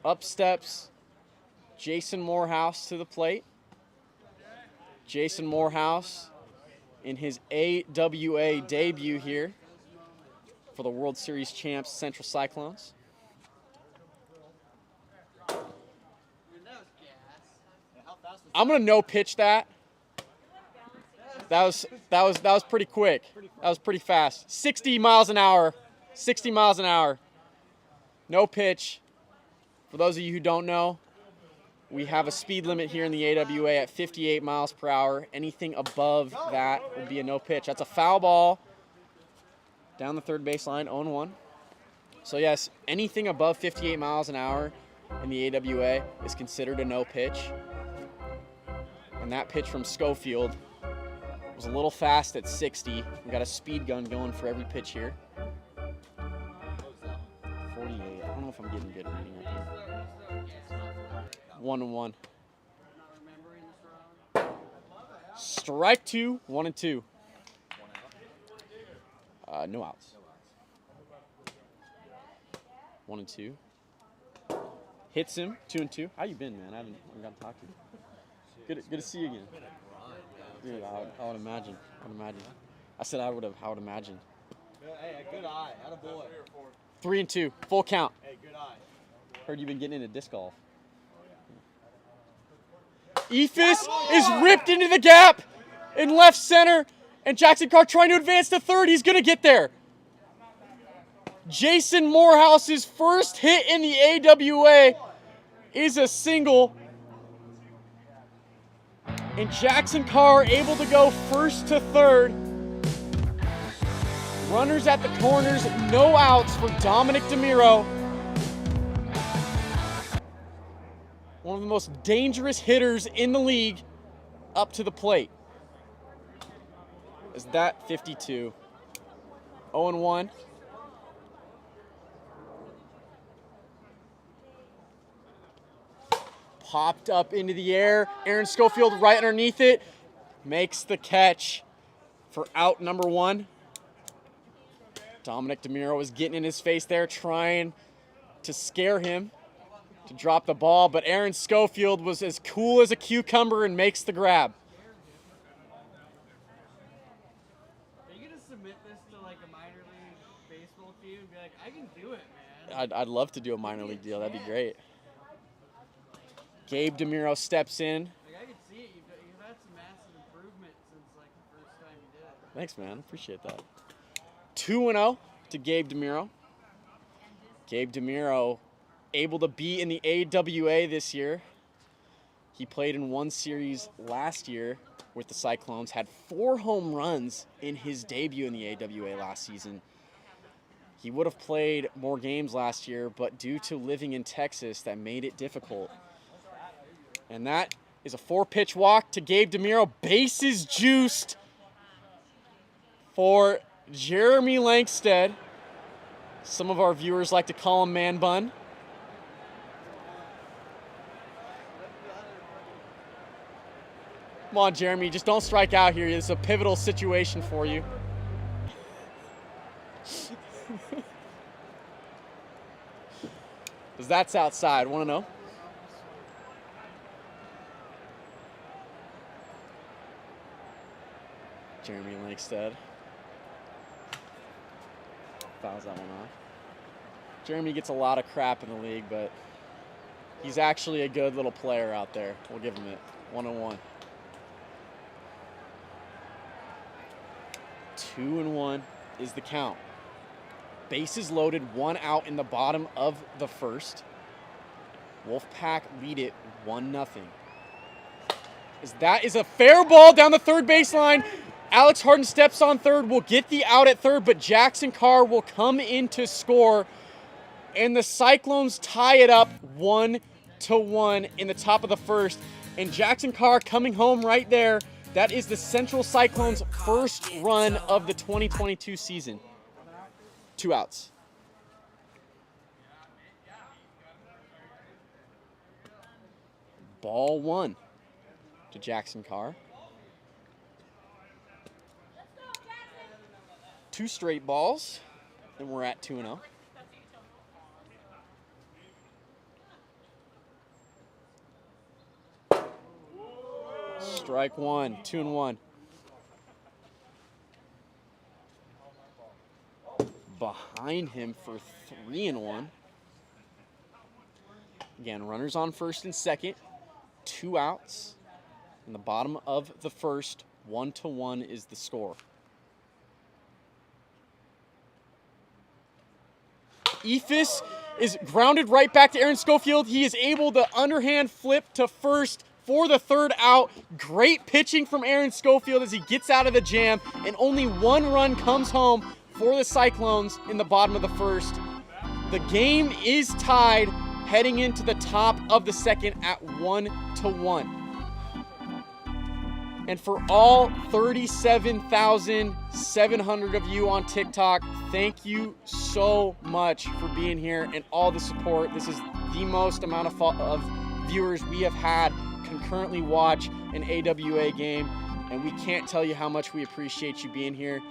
Up steps Jason Morehouse to the plate. Jason Morehouse in his AWA debut here for the World Series champs Central Cyclones. I'm gonna no pitch that. That was pretty quick. That was pretty fast. 60 miles an hour. 60 miles an hour. No pitch. For those of you who don't know, we have a speed limit here in the AWA at 58 miles per hour. Anything above that will be a no pitch. That's a foul ball down the third baseline, 0-1. So yes, anything above 58 miles an hour in the AWA is considered a no pitch. And that pitch from Schofield was a little fast at 60. We got a speed gun going for every pitch here. 48. I don't know if I'm getting good reading up here. 1-1. Strike 2, 1-2. No outs. 1-2. Hits him, 2-2. How you been, man? I haven't gotten to talk to you. Good to see you again. Dude, I would imagine. I said I would imagine. Hey, good eye. Attaboy. 3-2. Full count. Hey, good eye. Heard you've been getting into disc golf. Ephus is ripped into the gap in left center, and Jackson Carr trying to advance to third. He's going to get there. Jason Morehouse's first hit in the AWA is a single. And Jackson Carr able to go first to third. Runners at the corners, no outs for Dominic DeMiro. One of the most dangerous hitters in the league up to the plate. Is that 52? 0-1. Popped up into the air. Aaron Schofield right underneath it. Makes the catch for out number 1. Dominic DeMiro was getting in his face there, trying to scare him to drop the ball, but Aaron Schofield was as cool as a cucumber and makes the grab. Are you going to submit this to like a minor league baseball team and be like, I can do it, man? I'd love to do a minor league deal. That'd be great. Gabe DeMiro steps in. Like, I can see it. You've had some massive improvement since like the first time you did it. Thanks, man. Appreciate that. 2-0 to Gabe DeMiro. Gabe DeMiro able to be in the AWA this year. He played in one series last year with the Cyclones, had 4 home runs in his debut in the AWA last season. He would have played more games last year, but due to living in Texas, that made it difficult. And that is a 4-pitch walk to Gabe DeMiro. Bases juiced for Jeremy Lankstead. Some of our viewers like to call him Man Bun. Come on, Jeremy, just don't strike out here. It's a pivotal situation for you. Because that's outside. Want to know? Jeremy Lankstead fouls that one off. Jeremy gets a lot of crap in the league, but he's actually a good little player out there. We'll give him it. 1-1. 2-1 is the count. Bases loaded, 1 out in the bottom of the first. Wolfpack lead it 1-0. That is a fair ball down the third baseline. Alex Harden steps on third, will get the out at third, but Jackson Carr will come in to score. And the Cyclones tie it up 1-1 in the top of the first. And Jackson Carr coming home right there. That is the Central Cyclones' first run of the 2022 season. 2 outs. Ball 1 to Jackson Carr. 2 straight balls, and we're at 2-0. Strike 1, 2-1. Behind him for 3-1. Again, runners on first and second, 2 outs. In the bottom of the first, 1-1 is the score. Ephus is grounded right back to Aaron Schofield. He is able to underhand flip to first for the 3rd out. Great pitching from Aaron Schofield as he gets out of the jam, and only 1 run comes home for the Cyclones in the bottom of the first. The game is tied heading into the top of the second at 1-1. And for all 37,700 of you on TikTok, thank you so much for being here and all the support. This is the most amount of viewers we have had concurrently watch an AWA game, and we can't tell you how much we appreciate you being here.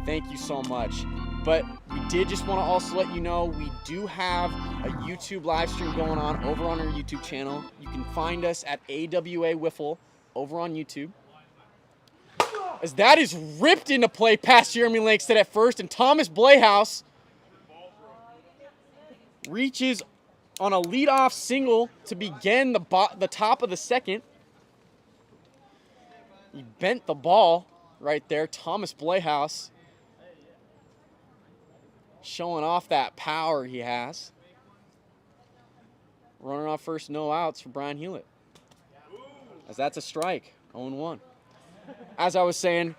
Thank you so much. But we did just want to also let you know we do have a YouTube live stream going on over on our YouTube channel. You can find us at AWA Wiffle over on YouTube. As that is ripped into play past Jeremy Lankstead at first, and Thomas Blayhouse reaches on a leadoff single to begin the top of the second. He bent the ball right there. Thomas Blayhouse showing off that power he has. Runner on first, no outs for Brian Hewlett. As that's a strike, 0-1. As I was saying,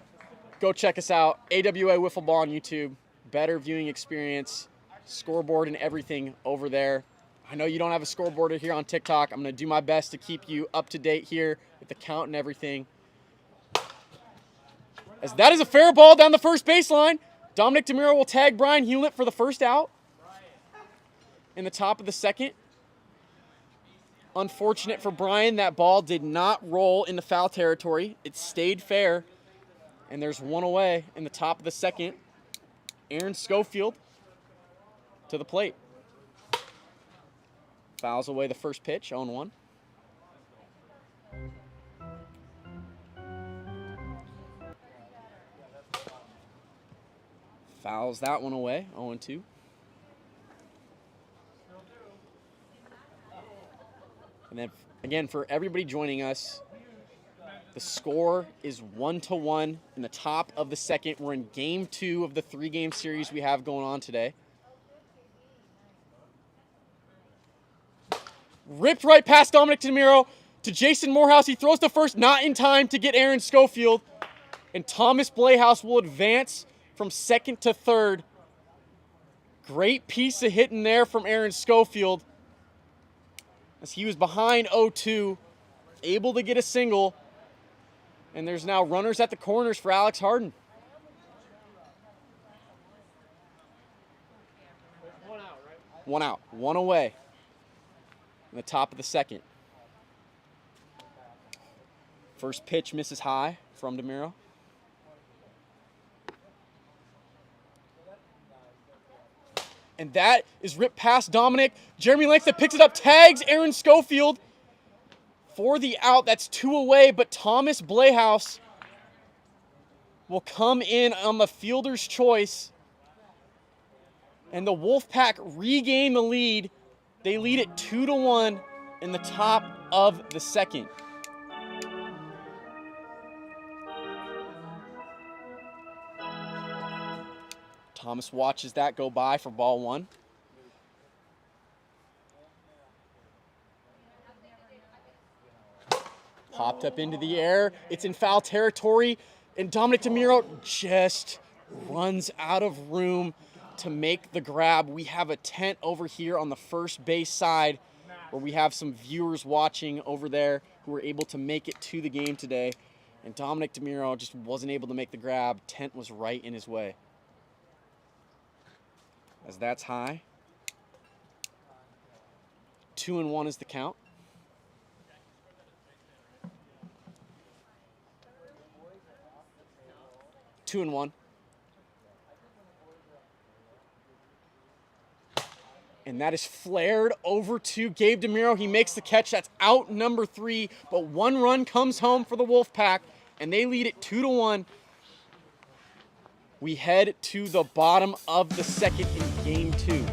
go check us out. AWA Wiffle Ball on YouTube. Better viewing experience, scoreboard and everything over there. I know you don't have a scoreboard here on TikTok. I'm going to do my best to keep you up to date here with the count and everything. As that is a fair ball down the first baseline. Dominic DeMuro will tag Brian Hewlett for the 1st out in the top of the second. Unfortunate for Brian, that ball did not roll into foul territory. It stayed fair, and there's 1 away in the top of the second. Aaron Schofield to the plate. Fouls away the first pitch, 0-1. Fouls that one away, 0-2. And then, again, for everybody joining us, the score is 1-1 in the top of the second. We're in game 2 of the 3-game series we have going on today. Ripped right past Dominic DeMuro to Jason Morehouse. He throws to first, not in time to get Aaron Schofield. And Thomas Blayhouse will advance from second to third. Great piece of hitting there from Aaron Schofield, as he was behind 0-2, able to get a single. And there's now runners at the corners for Alex Harden. 1 out, right? 1 out, 1 away in the top of the second. First pitch misses high from DeMuro. And that is ripped past Dominic. Jeremy Lankstead picks it up, tags Aaron Schofield for the out. That's 2 away, but Thomas Blayhouse will come in on the fielder's choice. And the Wolfpack regain the lead. They lead it 2-1 in the top of the second. Thomas watches that go by for ball one. Popped up into the air. It's in foul territory. And Dominic DeMiro just runs out of room to make the grab. We have a tent over here on the first base side where we have some viewers watching over there who were able to make it to the game today. And Dominic DeMiro just wasn't able to make the grab. Tent was right in his way. As that's high. 2-1 is the count. Two and one. And that is flared over to Gabe DeMiro. He makes the catch. That's out number 3. But one run comes home for the Wolfpack, and they lead it 2-1. We head to the bottom of the second in game 2.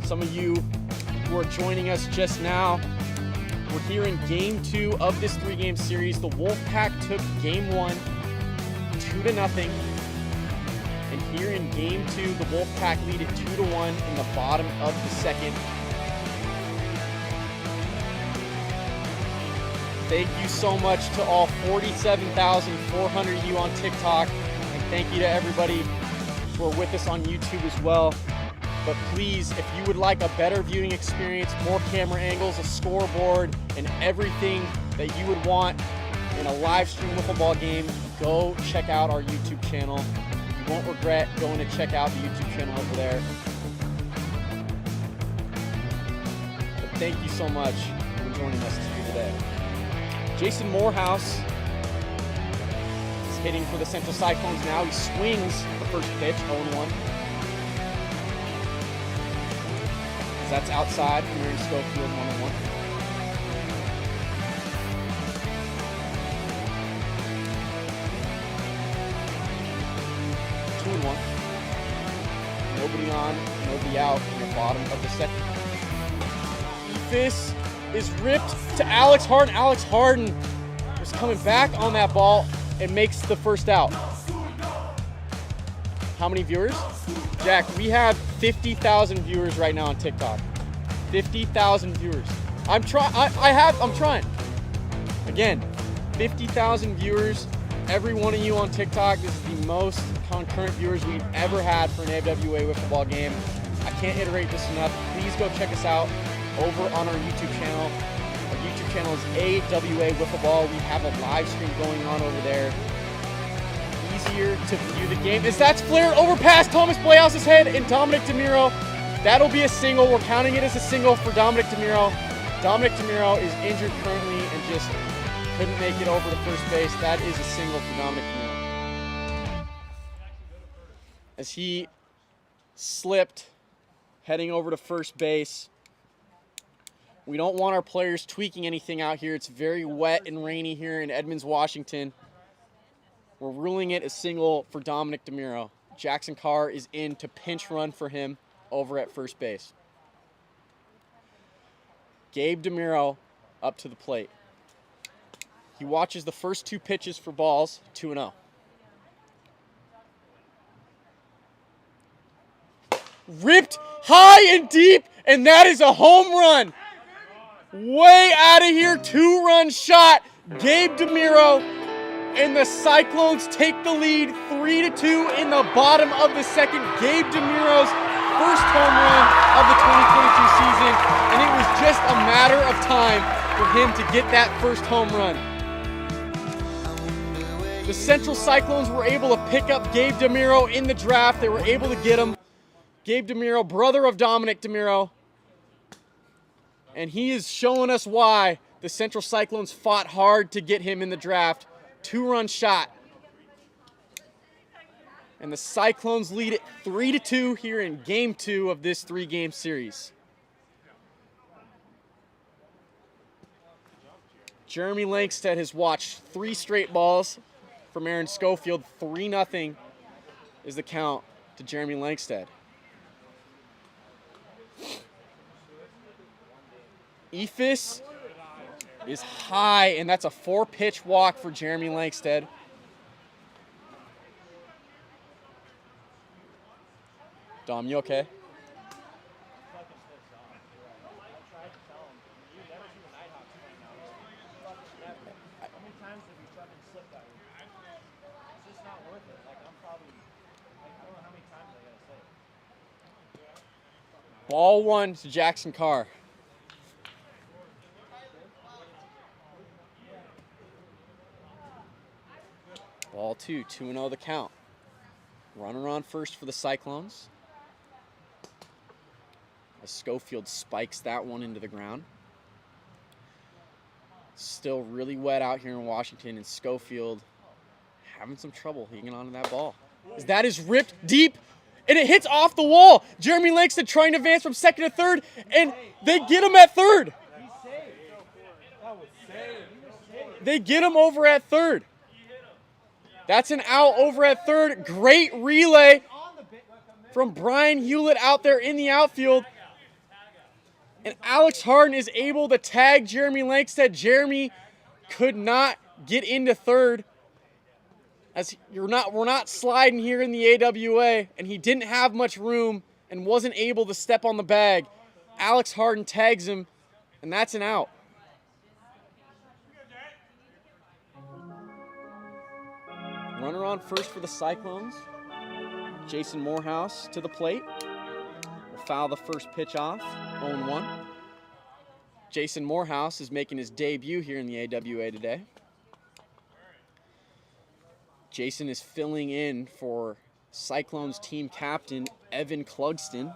Some of you who are joining us just now, we're here in game 2 of this 3-game series. The Wolfpack took game 1, 2-0. And here in game 2, the Wolfpack lead it 2-1 in the bottom of the second. Thank you so much to all 47,400 of you on TikTok. And thank you to everybody who are with us on YouTube as well. But please, if you would like a better viewing experience, more camera angles, a scoreboard, and everything that you would want in a live stream wiffle ball game, go check out our YouTube channel. You won't regret going to check out the YouTube channel over there. But thank you so much for joining us here today. Jason Morehouse is hitting for the Central Cyclones now. He swings the first pitch, 0-1. That's outside from Aaron Schofield, 1-1. Nobody on, nobody out in the bottom of the second. This is ripped to Alex Harden. Alex Harden was coming back on that ball and makes the first out. How many viewers? Jack, we have 50,000 viewers right now on TikTok. 50,000 viewers. I'm trying. Again, 50,000 viewers. Every one of you on TikTok. This is the most concurrent viewers we've ever had for an AWA Wiffle Ball game. I can't iterate this enough. Please go check us out over on our YouTube channel. Our YouTube channel is AWA Wiffle Ball. We have a live stream going on over there. Easier to view the game. As that's flared over past Thomas Playhouse's head and Dominic DeMiro. That'll be a single. We're counting it as a single for Dominic DeMiro. Dominic DeMiro is injured currently and just couldn't make it over to first base. That is a single for Dominic DeMiro. As he slipped heading over to first base. We don't want our players tweaking anything out here. It's very wet and rainy here in Edmonds, Washington. We're ruling it a single for Dominic DeMiro. Jackson Carr is in to pinch run for him over at first base. Gabe DeMiro up to the plate. He watches the first 2 pitches for balls, 2-0. Ripped high and deep, and that is a home run. Way out of here, 2-run shot. Gabe DeMiro, and the Cyclones take the lead 3-2 in the bottom of the second. Gabe DeMiro's first home run of the 2022 season, and it was just a matter of time for him to get that first home run. The Central Cyclones were able to pick up Gabe DeMiro in the draft. They were able to get him. Gabe DeMiro, brother of Dominic DeMiro. And he is showing us why the Central Cyclones fought hard to get him in the draft. 2-run shot. And the Cyclones lead it 3-2 here in game 2 of this 3-game series. Jeremy Lankstead has watched 3 straight balls from Aaron Schofield. 3-0 is the count to Jeremy Lankstead. Ephus is high, and that's a 4-pitch walk for Jeremy Lankstead. Dom, you okay? Ball 1 to Jackson Carr. Ball 2, 2-0 the count. Runner on first for the Cyclones. As Schofield spikes that one into the ground. Still really wet out here in Washington, and Schofield having some trouble hanging onto that ball. As that is ripped deep, and it hits off the wall. Jeremy Langston trying to advance from second to third, and they get him at third. They get him over at third. That's an out over at third. Great relay from Brian Hewlett out there in the outfield. And Alex Harden is able to tag Jeremy Lankstead. Jeremy could not get into third, as we're not sliding here in the AWA, and he didn't have much room and wasn't able to step on the bag. Alex Harden tags him, and that's an out. Runner on first for the Cyclones. Jason Morehouse to the plate. Will foul the first pitch off, 0-1. Jason Morehouse is making his debut here in the AWA today. Jason is filling in for Cyclones team captain Evan Clugston.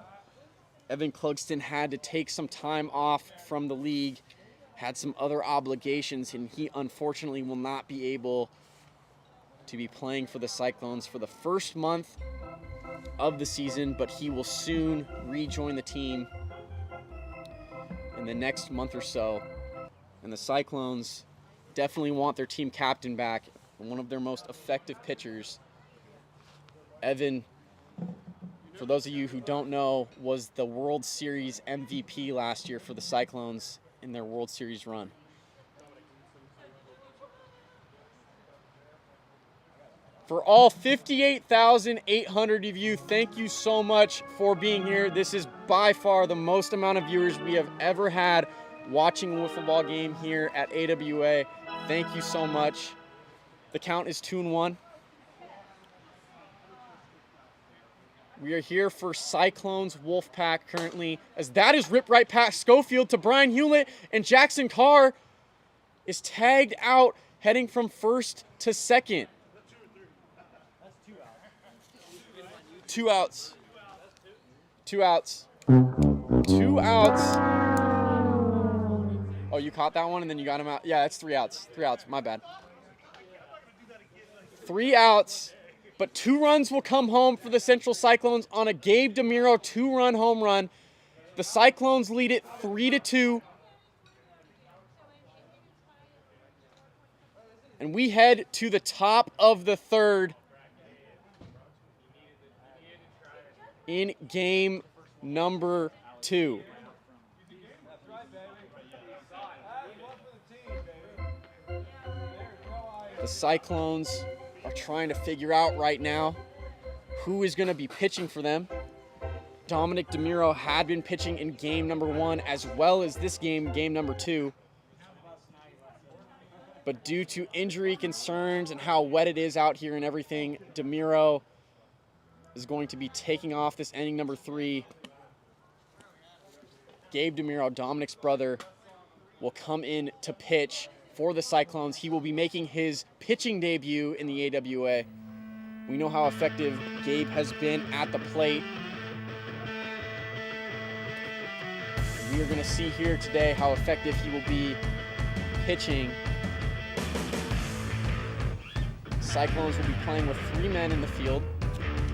Evan Clugston had to take some time off from the league, had some other obligations, and he unfortunately will not be able to be playing for the Cyclones for the first month of the season, but he will soon rejoin the team in the next month or so. And the Cyclones definitely want their team captain back, and one of their most effective pitchers. Evan, for those of you who don't know, was the World Series MVP last year for the Cyclones in their World Series run. For all 58,800 of you, thank you so much for being here. This is by far the most amount of viewers we have ever had watching a wiffle ball game here at AWA. Thank you so much. The count is 2-1. We are here for Cyclones Wolfpack currently, as that is ripped right past Schofield to Brian Hewlett, and Jackson Carr is tagged out heading from first to second. 2 outs. 2 outs. 2 outs. Oh, you caught that one and then you got him out? Yeah, that's 3 outs. 3 outs. My bad. 3 outs, but 2 runs will come home for the Central Cyclones on a Gabe DeMiro 2-run home run. The Cyclones lead it 3-2. And we head to the top of the third in game number 2. The Cyclones are trying to figure out right now who is going to be pitching for them. Dominic DeMiro had been pitching in game number 1 as well as this game, game number 2. But due to injury concerns and how wet it is out here and everything, DeMiro is going to be taking off this inning number 3. Gabe DeMiro, Dominic's brother, will come in to pitch for the Cyclones. He will be making his pitching debut in the AWA. We know how effective Gabe has been at the plate. We are going to see here today how effective he will be pitching. Cyclones will be playing with 3 men in the field.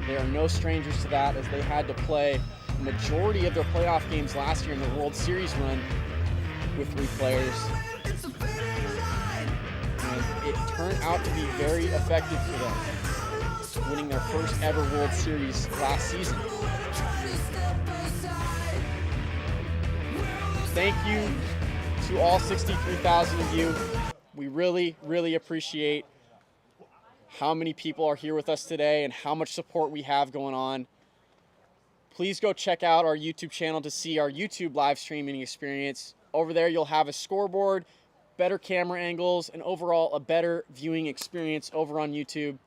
They are no strangers to that, as they had to play the majority of their playoff games last year in the World Series run with 3 players. It's a fading light. it turned out to be very effective for them, winning their first ever World Series last season. Thank you to all 63,000 of you. We really, really appreciate how many people are here with us today and how much support we have going on. Please go check out our YouTube channel to see our YouTube live streaming experience. Over there, you'll have a scoreboard, better camera angles, and overall a better viewing experience over on YouTube.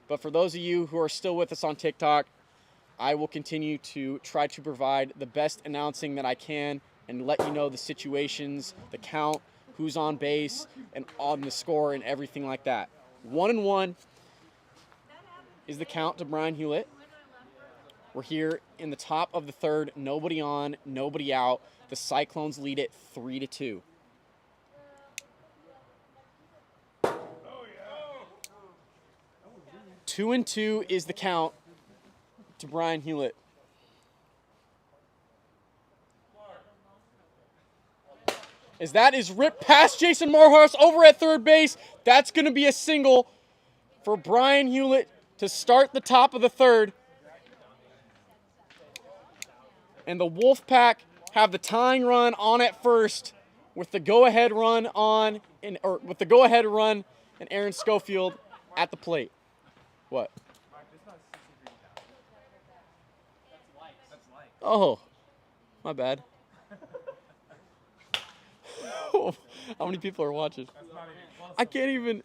But for those of you who are still with us on TikTok, I will continue to try to provide the best announcing that I can and let you know the situations, the count, who's on base, and on the score and everything like that. 1-1 is the count to Brian Hewlett. We're here in the top of the third, nobody on, nobody out. The Cyclones lead it 3-2. Two and 2 is the count to Brian Hewlett. As that is ripped past Jason Morehouse over at third base. That's going to be a single for Brian Hewlett to start the top of the third. And the Wolfpack have the tying run on at first with the go-ahead run and Aaron Schofield at the plate. What? Oh, my bad. How many people are watching? I can't even.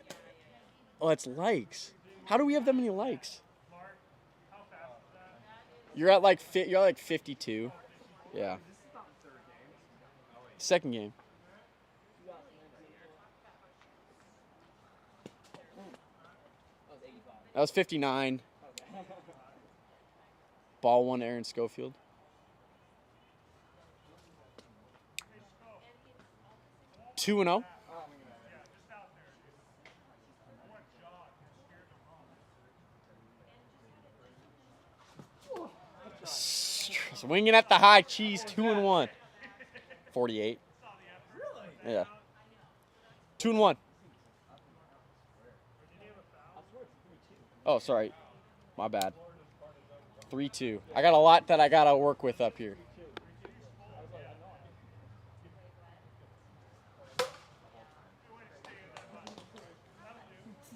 Oh, it's likes. How do we have that many likes? You're at like 52. Yeah. Second game. That was 59. Ball one, Aaron Schofield. 2-0. Swinging at the high cheese, 2-1. 48. Yeah. 2-1. Oh, sorry. My bad. 3-2. I got a lot that I got to work with up here.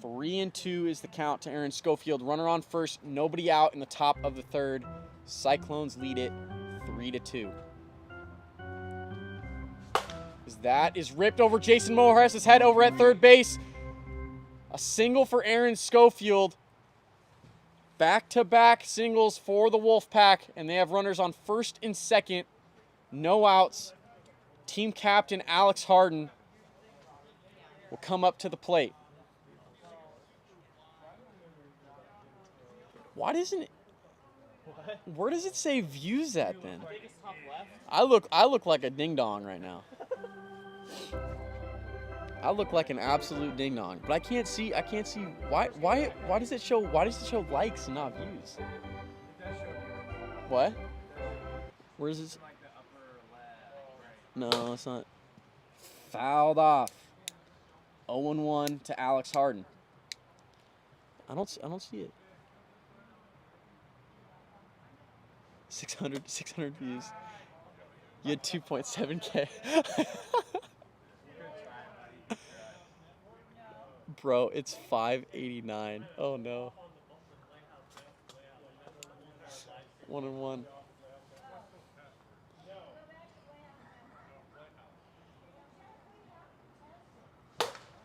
3-2 is the count to Aaron Schofield. Runner on first, nobody out in the top of the third. Cyclones lead it 3-2. As that is ripped over Jason Mohorse's head over at third base. A single for Aaron Schofield. Back-to-back singles for the Wolfpack, and they have runners on first and second. No outs. Team captain Alex Harden will come up to the plate. Why doesn't it? Where does it say views at then? I look like a ding dong right now. I look like an absolute ding dong, but I can't see why does it show likes and not views? What? Where is this? No, it's not. Fouled off. 0-1 to Alex Harden. I don't see it. 600 views. You had 2.7K. Bro, it's 589. Oh no. 1-1.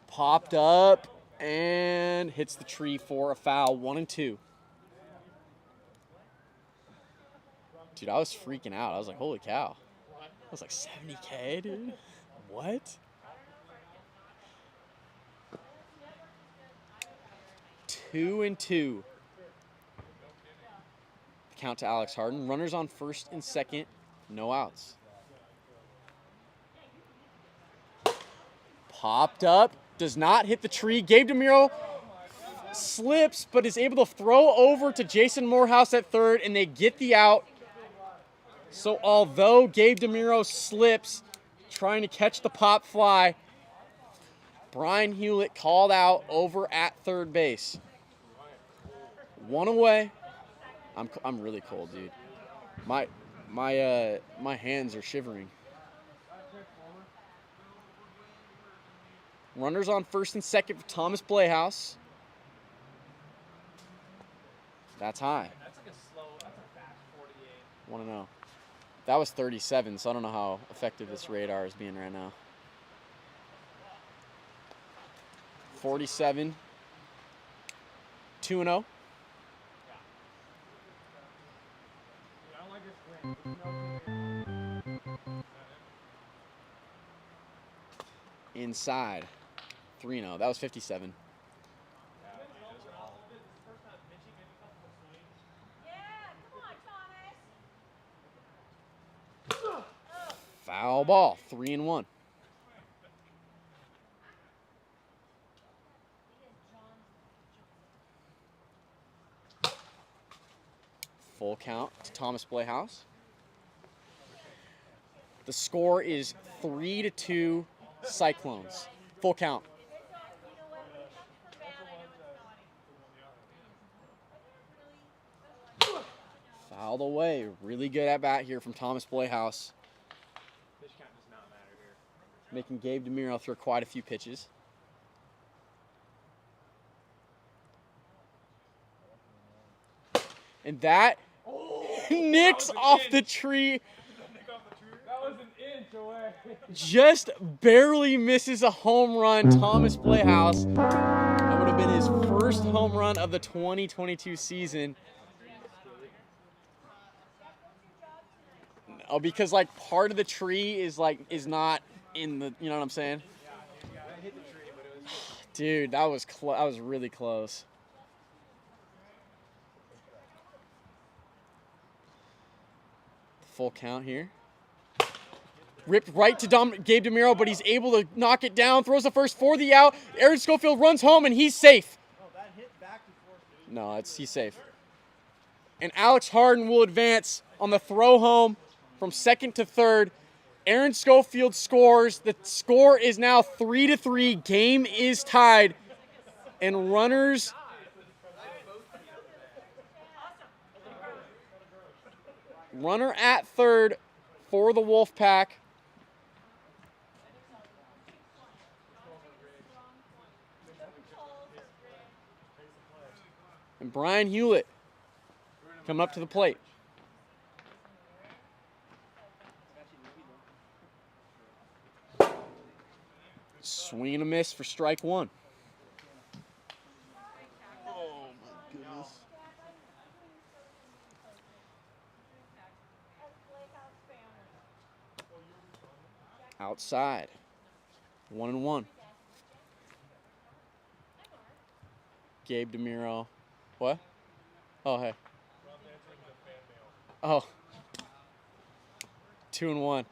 Popped up and hits the tree for a foul. 1-2. Dude, I was freaking out. I was like, holy cow. I was like, 70K, dude? What? Two and 2. Count to Alex Harden. Runners on first and second. No outs. Popped up. Does not hit the tree. Gabe DeMiro slips, but is able to throw over to Jason Morehouse at third, and they get the out. So although Gabe DeMiro slips, trying to catch the pop fly, Brian Hewlett called out over at third base. 1 away. I'm really cold, dude. My hands are shivering. Runners on first and second for Thomas Playhouse. That's high. That's like a slow, that's a fast 48. 1-0. That was 37, so I don't know how effective this radar is being right now. 47. 2-0. I don't like this swing. Inside. 3-0. That was 57. Foul ball. 3-1. Full count to Thomas Playhouse. The score is 3-2 Cyclones. Full count. Fouled away. Really good at bat here from Thomas Playhouse. Pitch count does not matter here. Making Gabe DeMiro throw quite a few pitches. And that nicks off the tree. That was an inch away. Just barely misses a home run. Thomas Playhouse. That would have been his first home run of the 2022 season. Oh, because like part of the tree is not in the, you know what I'm saying? Yeah, I hit the tree, but it was. Dude, that was really close. Full count here. Ripped right to Gabe DeMiro, but he's able to knock it down. Throws the first for the out. Aaron Schofield runs home, and he's safe. Oh, that hit back before. No, he's safe. And Alex Harden will advance on the throw home from second to third. Aaron Schofield scores. The score is now 3-3. Game is tied. And runners runner at third for the Wolfpack. And Brian Hewlett coming up to the plate. Swing and a miss for strike one. Oh my goodness. Outside. 1-1. Gabe DeMiro. What? Oh, hey. Oh. 2-1.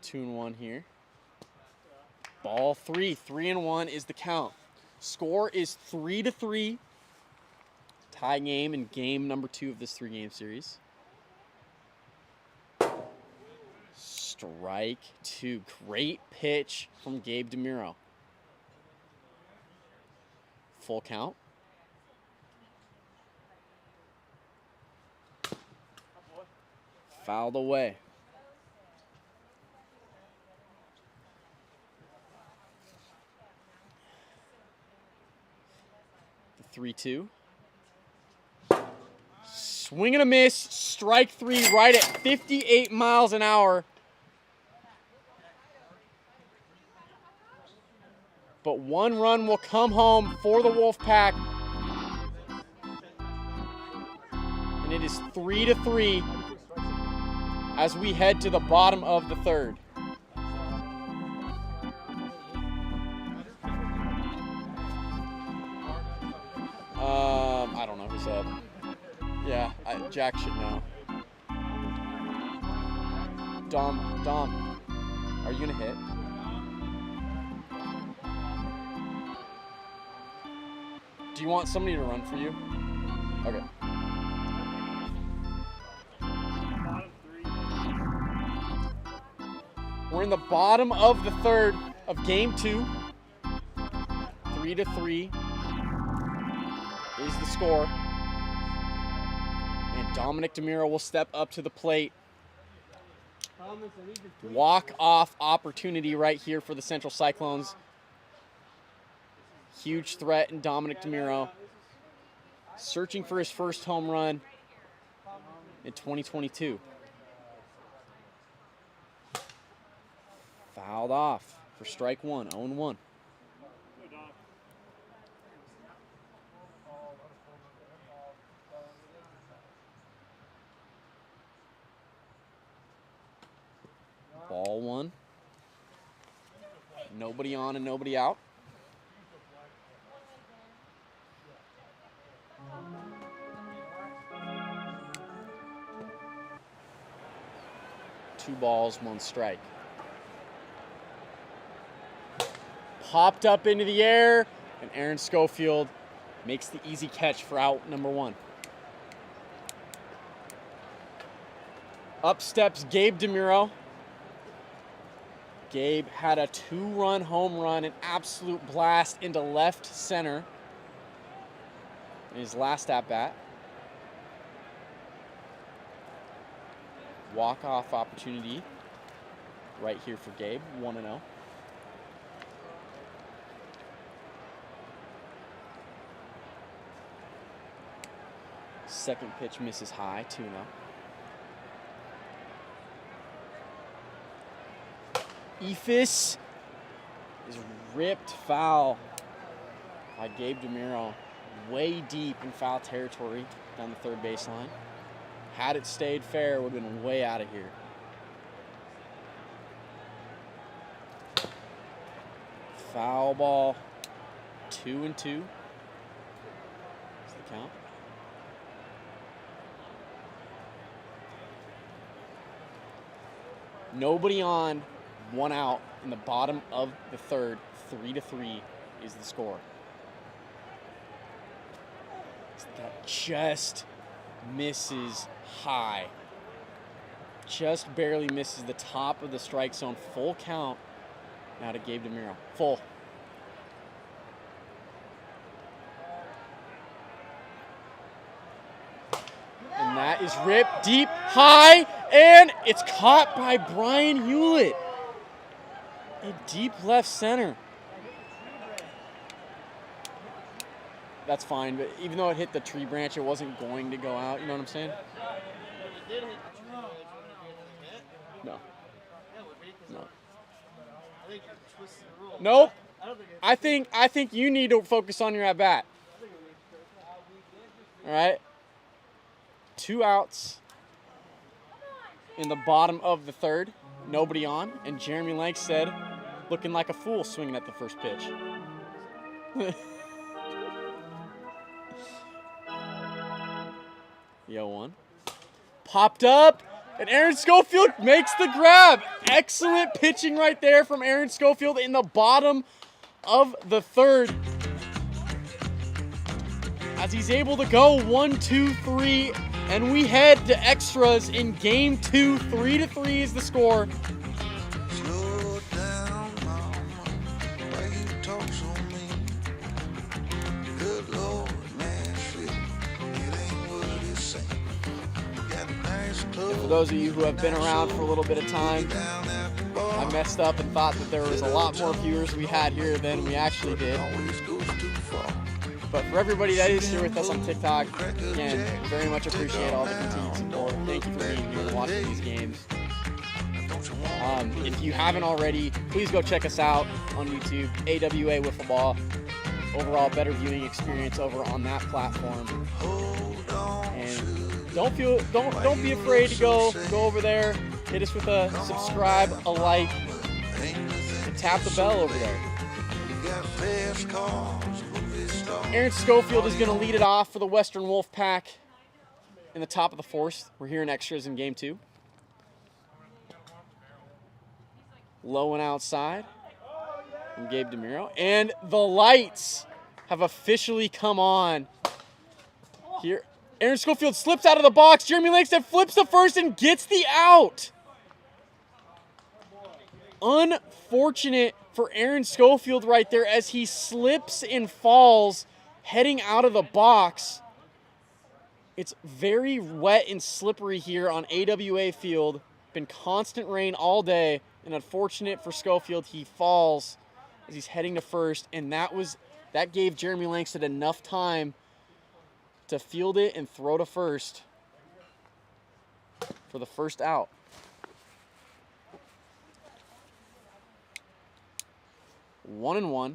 Two and one here. Ball three. 3-1 is the count. Score is 3-3. Tie game in game number 2 of this 3-game series. Strike 2. Great pitch from Gabe DeMiro. Full count. Fouled away. The 3-2. Swing and a miss. Strike 3 right at 58 miles an hour. But one run will come home for the Wolfpack. And it is 3-3 as we head to the bottom of the third. I don't know who said. Yeah, Jack should know. Dom, are you gonna hit? Do you want somebody to run for you? Okay. in the bottom of the third of game 2. 3-3 is the score. And Dominic DeMiro will step up to the plate. Walk-off opportunity right here for the Central Cyclones. Huge threat in Dominic DeMiro. Searching for his first home run in 2022. Fouled off for strike 1, 0-1. Ball 1. Nobody on and nobody out. Two balls, 1 strike. Popped up into the air, and Aaron Schofield makes the easy catch for out number 1. Up steps Gabe DeMiro. Gabe had a 2-run home run, an absolute blast into left center in his last at-bat. Walk-off opportunity right here for Gabe, 1-0. Second pitch misses high, 2-0. Ephus is ripped foul by Gabe DeMiro, way deep in foul territory down the third baseline. Had it stayed fair, would have been way out of here. Foul ball, 2-2. That's the count. Nobody on, 1 out in the bottom of the third. 3-3 is the score. That just misses high. Just barely misses the top of the strike zone. Full count now to Gabe DeMiro. Full. And that is ripped deep, high, and it's caught by Brian Hewlett. A deep left center. That's fine, but even though it hit the tree branch, it wasn't going to go out. You know what I'm saying? No. No. Nope. I think you need to focus on your at bat. All right. 2 outs in the bottom of the third. Nobody on, and Jeremy Lankstead looking like a fool swinging at the first pitch. 0-1. Popped up, and Aaron Schofield makes the grab. Excellent pitching right there from Aaron Schofield in the bottom of the third. As he's able to go 1, 2, 3, and we head to extras in game 2. 3-3 is the score. Slow down, mama. Why you talk so mean? Good Lord, man, shit. It ain't what it say. Got nice clothes. For those of you who have been around for a little bit of time, I messed up and thought that there was a lot more viewers we had here than we actually did. Always goes too far. But for everybody that is here with us on TikTok, again, very much appreciate all the continued support. Thank you for being here and watching these games. If you haven't already, please go check us out on YouTube, AWA Wiffle Ball. Overall, better viewing experience over on that platform. And don't be afraid to go over there. Hit us with a subscribe, a like, and tap the bell over there. Aaron Schofield is going to lead it off for the Western Wolfpack in the top of the fourth. We're here in extras in game 2. Low and outside from Gabe DeMiro. And the lights have officially come on here. Aaron Schofield slips out of the box. Jeremy Lankstead flips the first and gets the out. Unfortunate for Aaron Schofield right there as he slips and falls heading out of the box. It's very wet and slippery here on AWA field. Been constant rain all day, and unfortunate for Schofield, he falls as he's heading to first, and that gave Jeremy Langston enough time to field it and throw to first for the first out. 1-1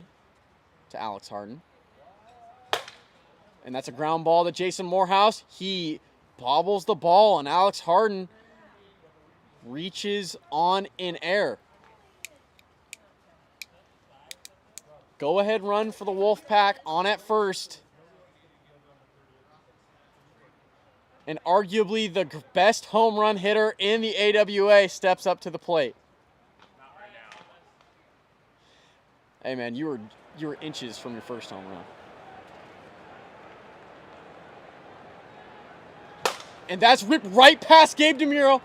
to Alex Harden. And that's a ground ball to Jason Morehouse. He bobbles the ball, and Alex Harden reaches on in air. Go ahead run for the Wolfpack on at first. And arguably the best home run hitter in the AWA steps up to the plate. Hey man, you were inches from your first home run. And that's ripped right past Gabe DeMuro.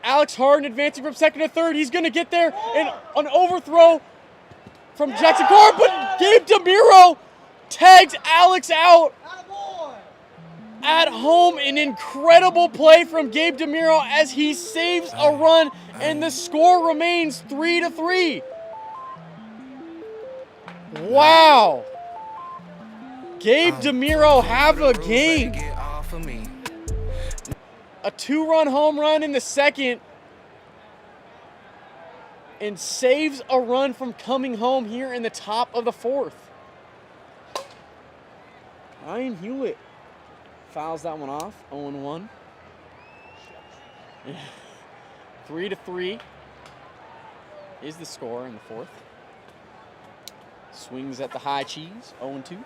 Alex Harden advancing from second to third. He's going to get there. And an overthrow from Jackson Carr. But Gabe DeMuro tags Alex out. At home, an incredible play from Gabe DeMuro as he saves a run. And the score remains 3-3. Wow. Gabe DeMuro have a game. A 2-run home run in the second and saves a run from coming home here in the top of the fourth. Ryan Hewlett fouls that one off, 0-1. 3-3 is the score in the fourth. Swings at the high cheese, 0-2.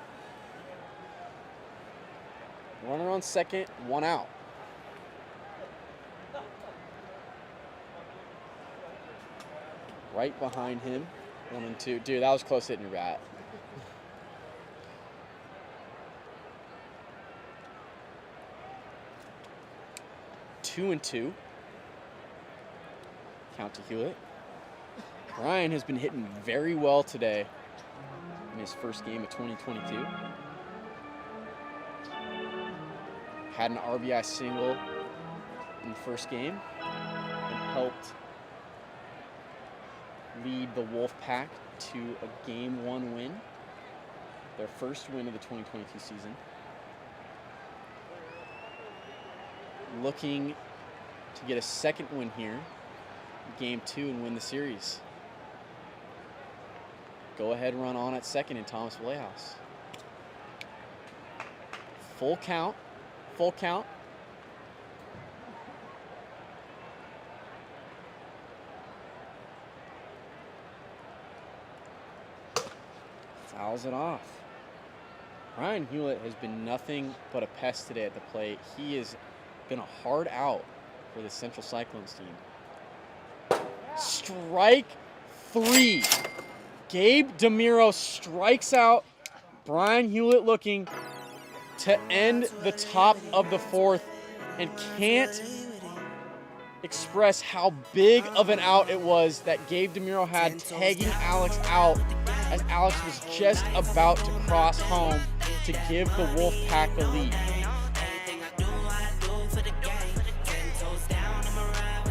Runner on second, one out. Right behind him, 1-2. Dude, that was close hitting your bat. Two and two. Count to Hewlett. Ryan has been hitting very well today in his first game of 2022. Had an RBI single in the first game and helped lead the Wolfpack to a Game 1 win, their first win of the 2022 season. Looking to get a second win here, Game 2, and win the series. Go ahead run on at second in Thomas Playhouse. Full count. Full count. Fouls it off. Ryan Hewlett has been nothing but a pest today at the plate. He has been a hard out for the Central Cyclones team. Strike three. Gabe DeMuro strikes out. Brian Hewlett looking to end the top of the fourth and can't express how big of an out it was that Gabe DeMuro had tagging Alex out as Alex was just about to cross home to give the Wolfpack the lead.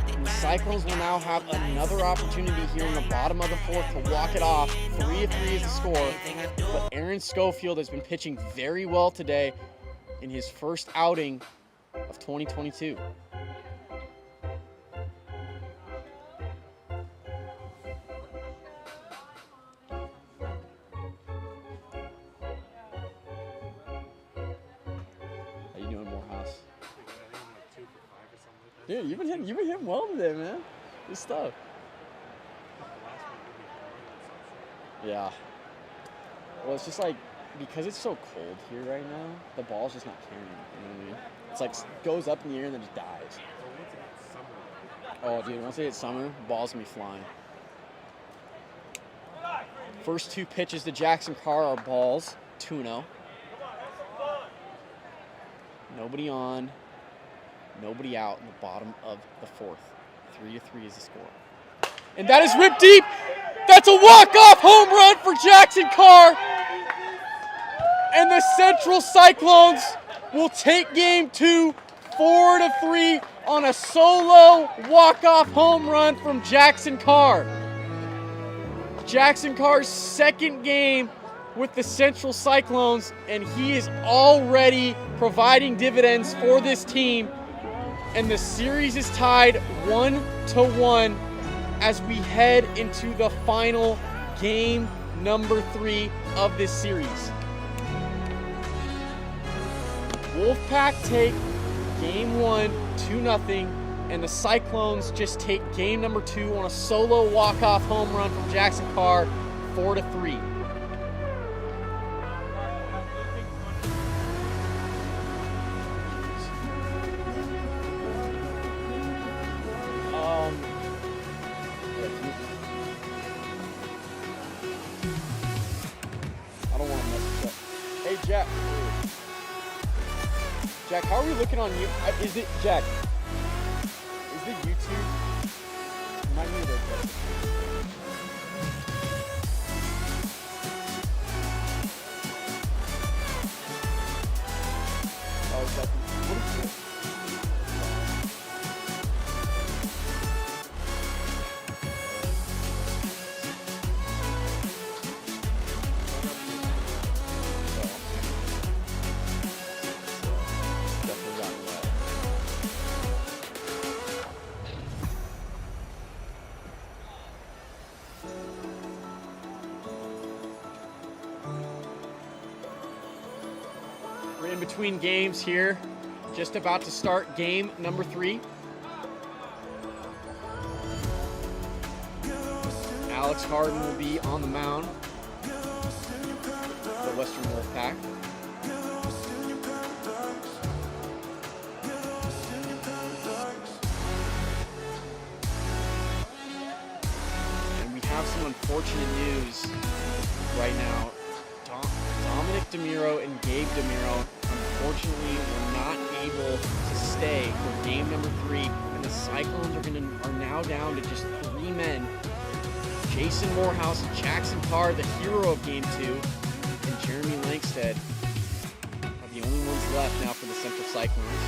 And the Cyclones will now have another opportunity here in the bottom of the fourth to walk it off. 3-3 is the score, but Aaron Schofield has been pitching very well today in his first outing of 2022. Dude, you've been hitting well today, man. Good stuff. Yeah. Well, it's just like, because it's so cold here right now, the ball's just not carrying. You know what I mean? It's like goes up in the air and then just dies. Oh, dude, once it hits summer, the ball's gonna be flying. First two pitches to Jackson Carr are balls, 2-0. Nobody on. Nobody out in the bottom of the fourth. 3-3 is the score. And that is ripped deep. That's a walk-off home run for Jackson Carr. And the Central Cyclones will take game 2, 4-3 on a solo walk-off home run from Jackson Carr. Jackson Carr's second game with the Central Cyclones, and he is already providing dividends for this team. And the series is tied 1-1 as we head into the final game number 3 of this series. Wolfpack take game 1, 2-0, and the Cyclones just take game number 2 on a solo walk-off home run from Jackson Carr, 4-3. I don't want to mess this up. Hey, Jack. Jack, how are we looking on you? Is it Jack? Is the YouTube? You might need to adjust it. Oh, is that what is this? We're in between games here, just about to start game number 3. Alex Harden will be on the mound for Western Wolfpack. And we have some unfortunate news right now. Dominic DeMuro and Gabe DeMuro, unfortunately, were not able to stay for game number 3, and the Cyclones are now down to just 3 men. Jason Morehouse, Jackson Carr, the hero of game 2, and Jeremy Langstead are the only ones left now for the Central Cyclones.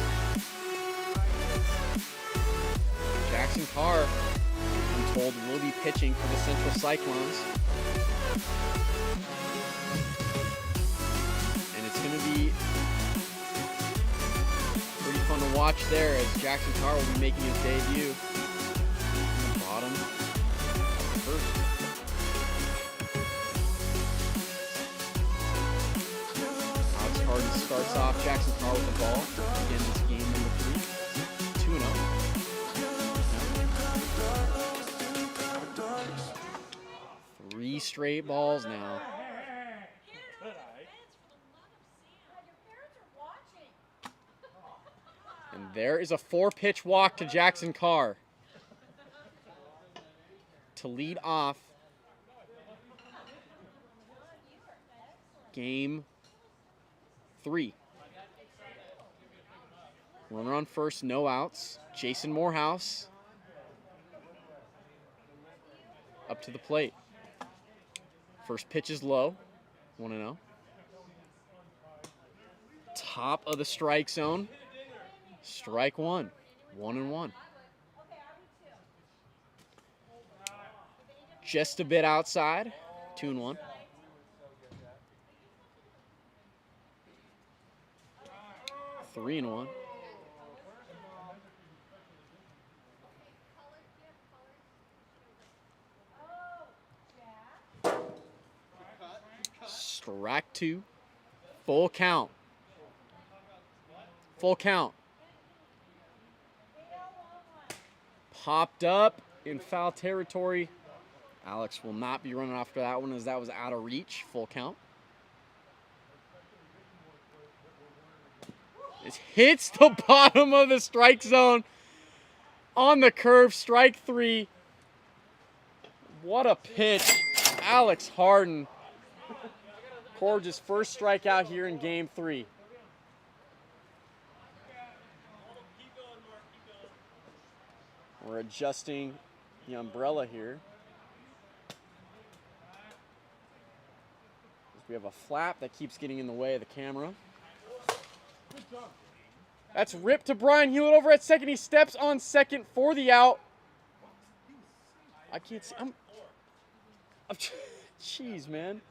Jackson Carr, I'm told, will be pitching for the Central Cyclones. Going to be pretty fun to watch there as Jackson Carr will be making his debut in the bottom of the first. Alex Harden starts off Jackson Carr with the ball. Again, this game number 3, 2-0. 3 straight balls now. And there is a 4-pitch walk to Jackson Carr to lead off game 3. Runner on first, no outs. Jason Morehouse up to the plate. First pitch is low, 1-0. Top of the strike zone. Strike 1, 1-1. Just a bit outside, 2-1. Three and 1. Strike 2, full count. Full count. Popped up in foul territory. Alex will not be running after that one as that was out of reach. Full count. It hits the bottom of the strike zone on the curve. Strike 3. What a pitch. Alex Harden. Cords' first strikeout here in game 3. We're adjusting the umbrella here. We have a flap that keeps getting in the way of the camera. That's ripped to Brian Hewlett over at second. He steps on second for the out. I can't see. Jeez, man.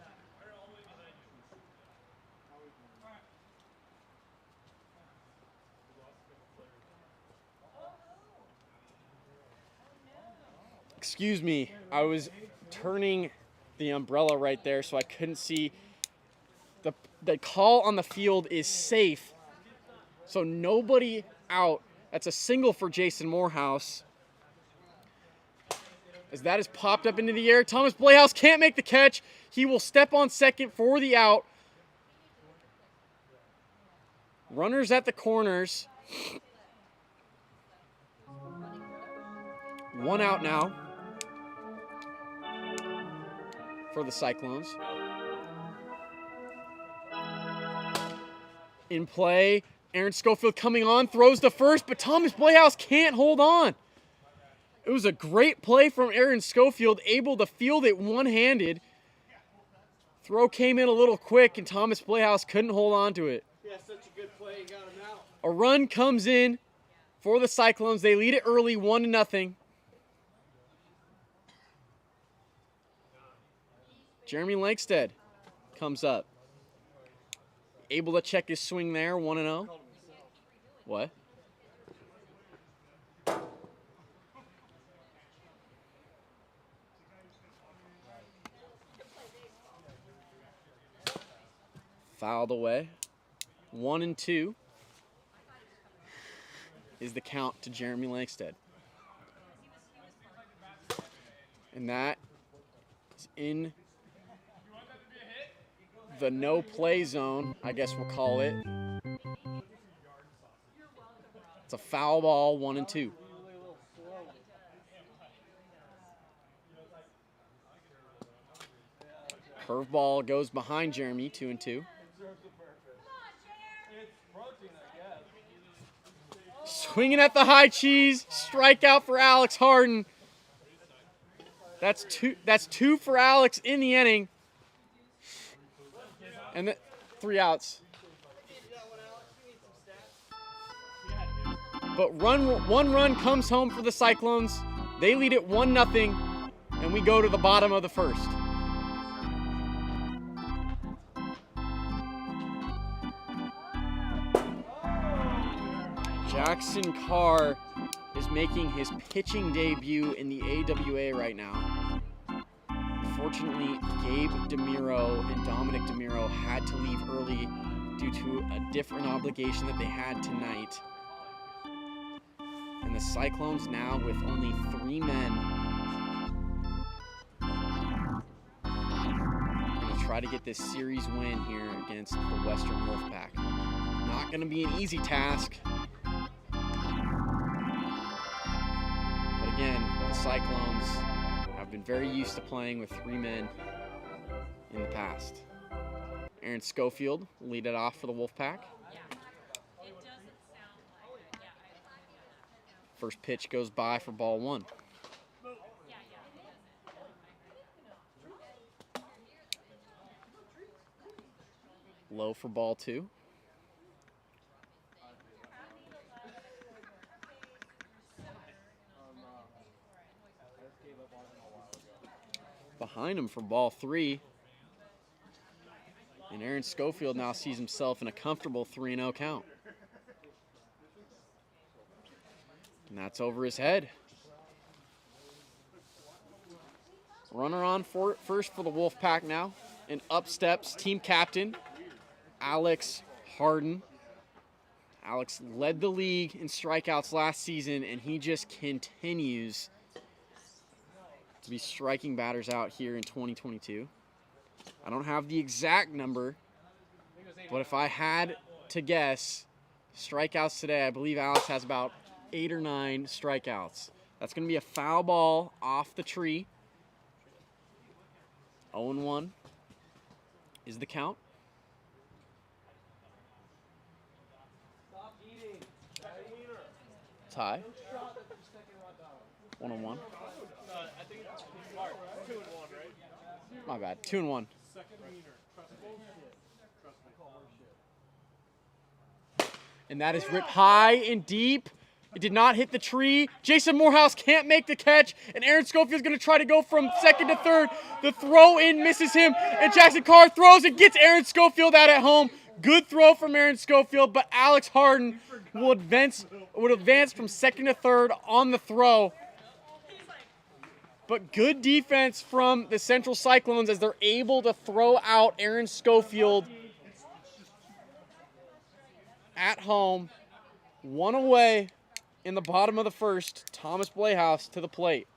Excuse me. I was turning the umbrella right there so I couldn't see. The call on the field is safe. So nobody out. That's a single for Jason Morehouse. As that is popped up into the air, Thomas Playhouse can't make the catch. He will step on second for the out. Runners at the corners. One out now for the Cyclones. In play, Aaron Schofield coming on, throws the first, but Thomas Playhouse can't hold on. It was a great play from Aaron Schofield, able to field it one-handed. Throw came in a little quick, and Thomas Playhouse couldn't hold on to it. Yeah, such a good play. You got him out. A run comes in for the Cyclones. They lead it early, 1-0. Jeremy Lankstead comes up. Able to check his swing there, 1-0. What? Fouled away. 1-2 is the count to Jeremy Lankstead. And that is in the no play zone, I guess we'll call it. It's a foul ball, 1-2. Curveball goes behind Jeremy, 2-2. Swinging at the high cheese, strikeout for Alex Harden. That's two for Alex in the inning. And 3 outs. But one run comes home for the Cyclones. They lead it 1-0, and we go to the bottom of the first. Jackson Carr is making his pitching debut in the AWA right now. Unfortunately, Gabe DeMiro and Dominic DeMiro had to leave early due to a different obligation that they had tonight. And the Cyclones now with only 3 men are going to try to get this series win here against the Western Wolfpack. Not going to be an easy task. But again, the Cyclones have been very used to playing with 3 men in the past. Aaron Schofield will lead it off for the Wolfpack. First pitch goes by for ball 1. Low for ball 2. Behind him for ball 3. And Aaron Schofield now sees himself in a comfortable 3-0 count. And that's over his head. Runner on first for the Wolfpack now. And up steps team captain, Alex Harden. Alex led the league in strikeouts last season, and he just continues to be striking batters out here in 2022. I don't have the exact number, but if I had to guess, strikeouts today, I believe Alex has about 8 or 9 strikeouts. That's going to be a foul ball off the tree. 0-1 is the count. Tie. 1-1. My bad. 2-1. And that is ripped high and deep. It did not hit the tree. Jason Morehouse can't make the catch, and Aaron Schofield's going to try to go from second to third. The throw in misses him, and Jackson Carr throws and gets Aaron Schofield out at home. Good throw from Aaron Schofield, but Alex Harden would advance from second to third on the throw. But good defense from the Central Cyclones as they're able to throw out Aaron Schofield at home. One away in the bottom of the first. Thomas Playhouse to the plate.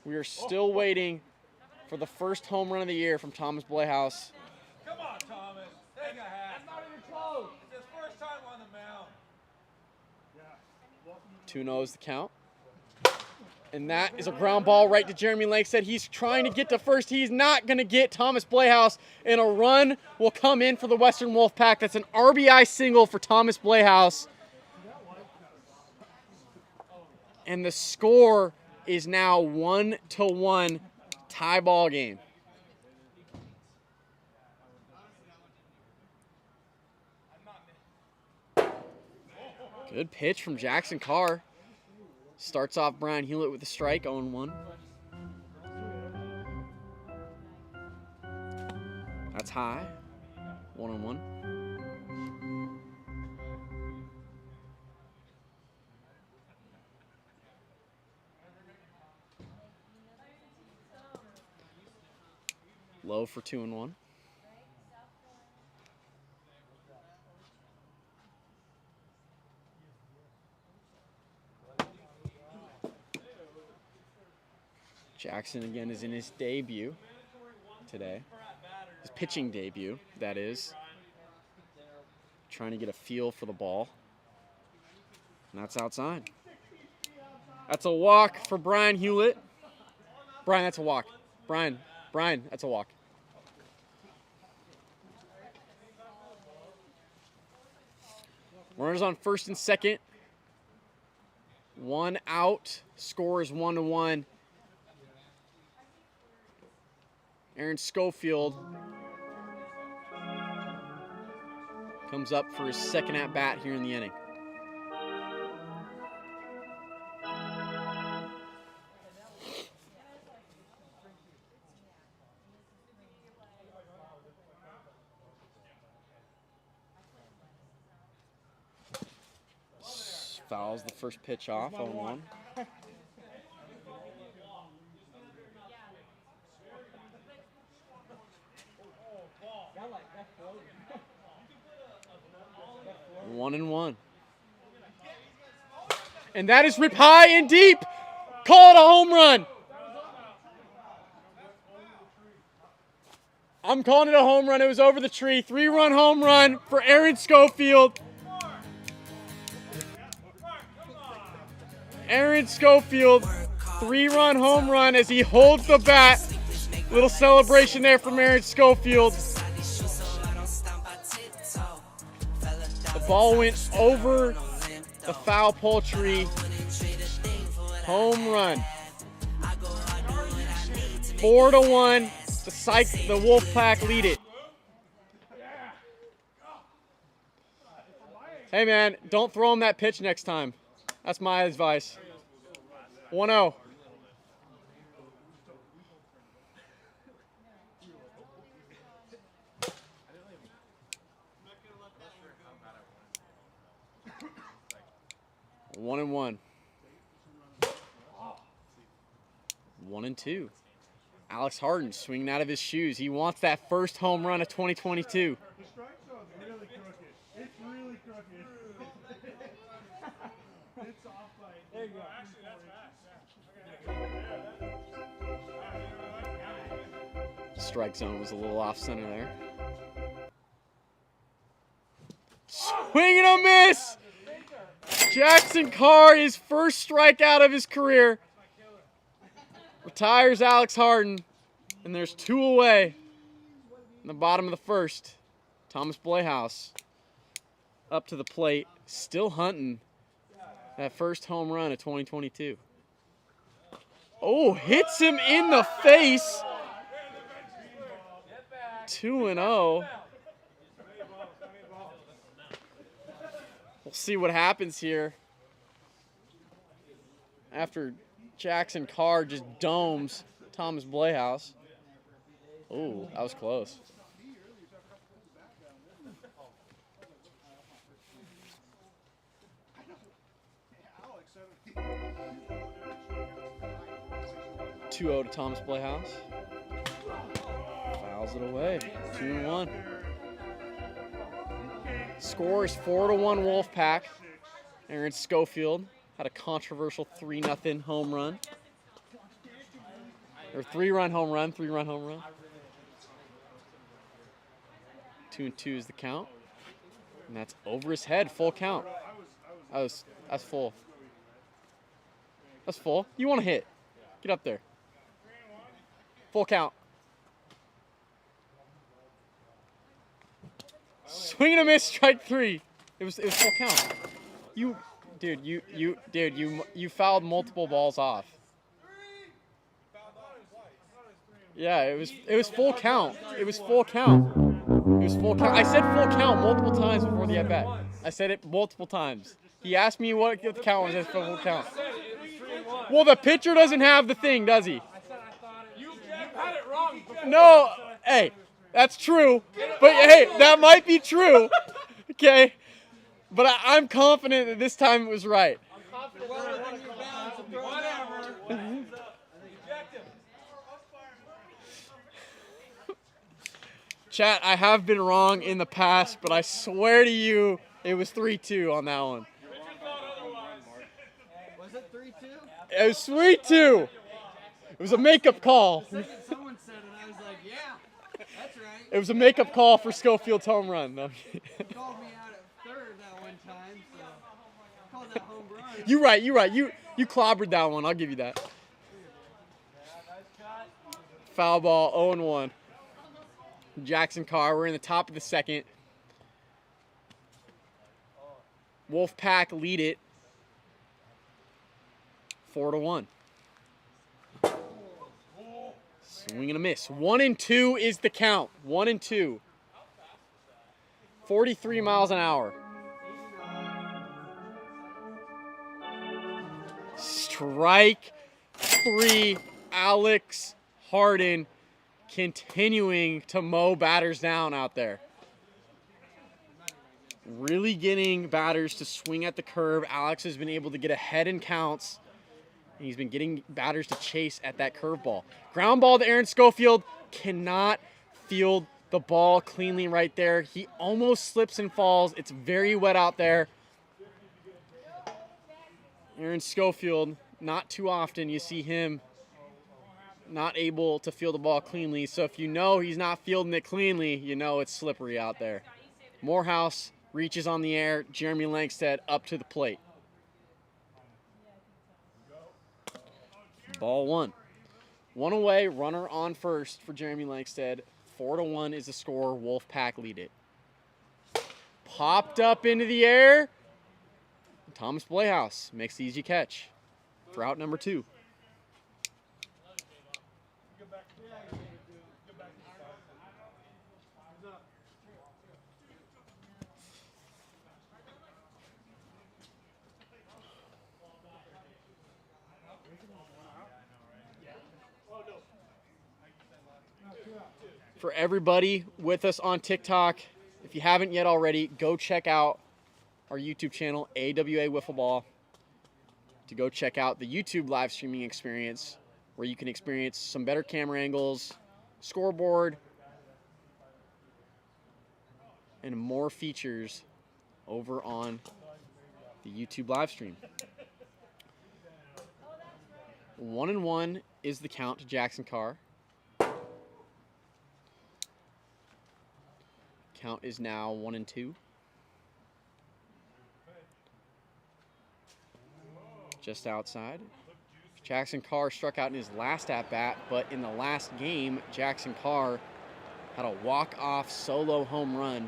We are still waiting for the first home run of the year from Thomas Playhouse. Come on, Thomas. Take a hat. That's not even close. It's his first time on the mound. 2-0 is the count. And that is a ground ball right to Jeremy Langsted. He's trying to get to first. He's not going to get Thomas Playhouse, and a run will come in for the Western Wolfpack. That's an RBI single for Thomas Playhouse. And the score is now 1-1, tie ball game. Good pitch from Jackson Carr. Starts off Brian Hewlett with a strike, 0-1. That's high, 1-1. Low for 2-1. Jackson again is in his debut today. His pitching debut, that is. Trying to get a feel for the ball. And that's outside. That's a walk for Brian Hewlett. Brian, that's a walk. Brian, that's a walk. Runners on first and second. One out. Score is 1-1. Aaron Schofield comes up for his second at-bat here in the inning. Fouls the first pitch off, 0-1. One and one. And that is ripped high and deep. Call it a home run. I'm calling it a home run. It was over the tree. 3-run home run for Aaron Schofield. Aaron Schofield, 3-run home run as he holds the bat. Little celebration there from Aaron Schofield. The ball went over the foul pole tree. Home run. 4-1. The Wolfpack lead it. Hey man, don't throw him that pitch next time. That's my advice. 1-0. One and one. 1-2. Alex Harden swinging out of his shoes. He wants that first home run of 2022. The strike zone's really crooked. It's really crooked. It's off by. There you go. Actually, that's fast. Strike zone was a little off center there. Swing and a miss! Jackson Carr, his first strikeout of his career. Retires Alex Harden, and there's 2 away in the bottom of the first. Thomas Playhouse up to the plate, still hunting That first home run of 2022. Oh, hits him in the face. 2-0. We'll see what happens here after Jackson Carr just domes Thomas Playhouse. Oh, that was close. (2-0) to Thomas Playhouse. Fouls it away. 2-1. Score is 4-1 Wolfpack. Aaron Schofield had a controversial 3-0 home run. Or 3-run home run. 3-run home run. 2-2 is the count. And that's over his head. Full count. That's full. That's full. You want to hit. Get up there. Full count. Swing and a miss, strike 3. It was full count. You fouled multiple balls off. Yeah, it was full count. It was full count. It was full count. I said full count multiple times before the at bat. I said it multiple times. He asked me what the count was. I said full count. Well, the pitcher doesn't have the thing, does he? You had it wrong. No, hey, that's true. But hey, that might be true. Okay, but I'm confident that this time it was right. Chat, I have been wrong in the past, but I swear to you, it was 3-2 on that one. Was it 3-2? It was 3-2. It was a makeup call. Someone said it, I was like, yeah, that's right. It was a makeup call for Schofield's home run. No. He called me out at third that one time, so I called that home run. You're right. You clobbered that one. I'll give you that. Foul ball, 0-1. Jackson Carr, we're in the top of the second. Wolfpack lead it 4-1. Swing and a miss. 1-2 is the count. 1-2. 43 miles an hour. Strike 3. Alex Harden continuing to mow batters down out there. Really getting batters to swing at the curve. Alex has been able to get ahead in counts. And he's been getting batters to chase at that curveball. Ground ball to Aaron Schofield. Cannot field the ball cleanly right there. He almost slips and falls. It's very wet out there. Aaron Schofield, not too often you see him not able to field the ball cleanly. So if you know he's not fielding it cleanly, you know it's slippery out there. Morehouse reaches on the air. Jeremy Langstead up to the plate. Ball 1. 1 away, runner on first for Jeremy Langstead. 4-1 is the score. Wolfpack lead it. Popped up into the air. Thomas Playhouse makes the easy catch for out number 2. For everybody with us on TikTok, if you haven't yet already, go check out our YouTube channel, AWA Wiffle Ball, to go check out the YouTube live streaming experience where you can experience some better camera angles, scoreboard, and more features over on the YouTube live stream. 1-1 is the count to Jackson Carr. Count is now 1-2. Just outside. Jackson Carr struck out in his last at-bat, but in the last game, Jackson Carr had a walk-off solo home run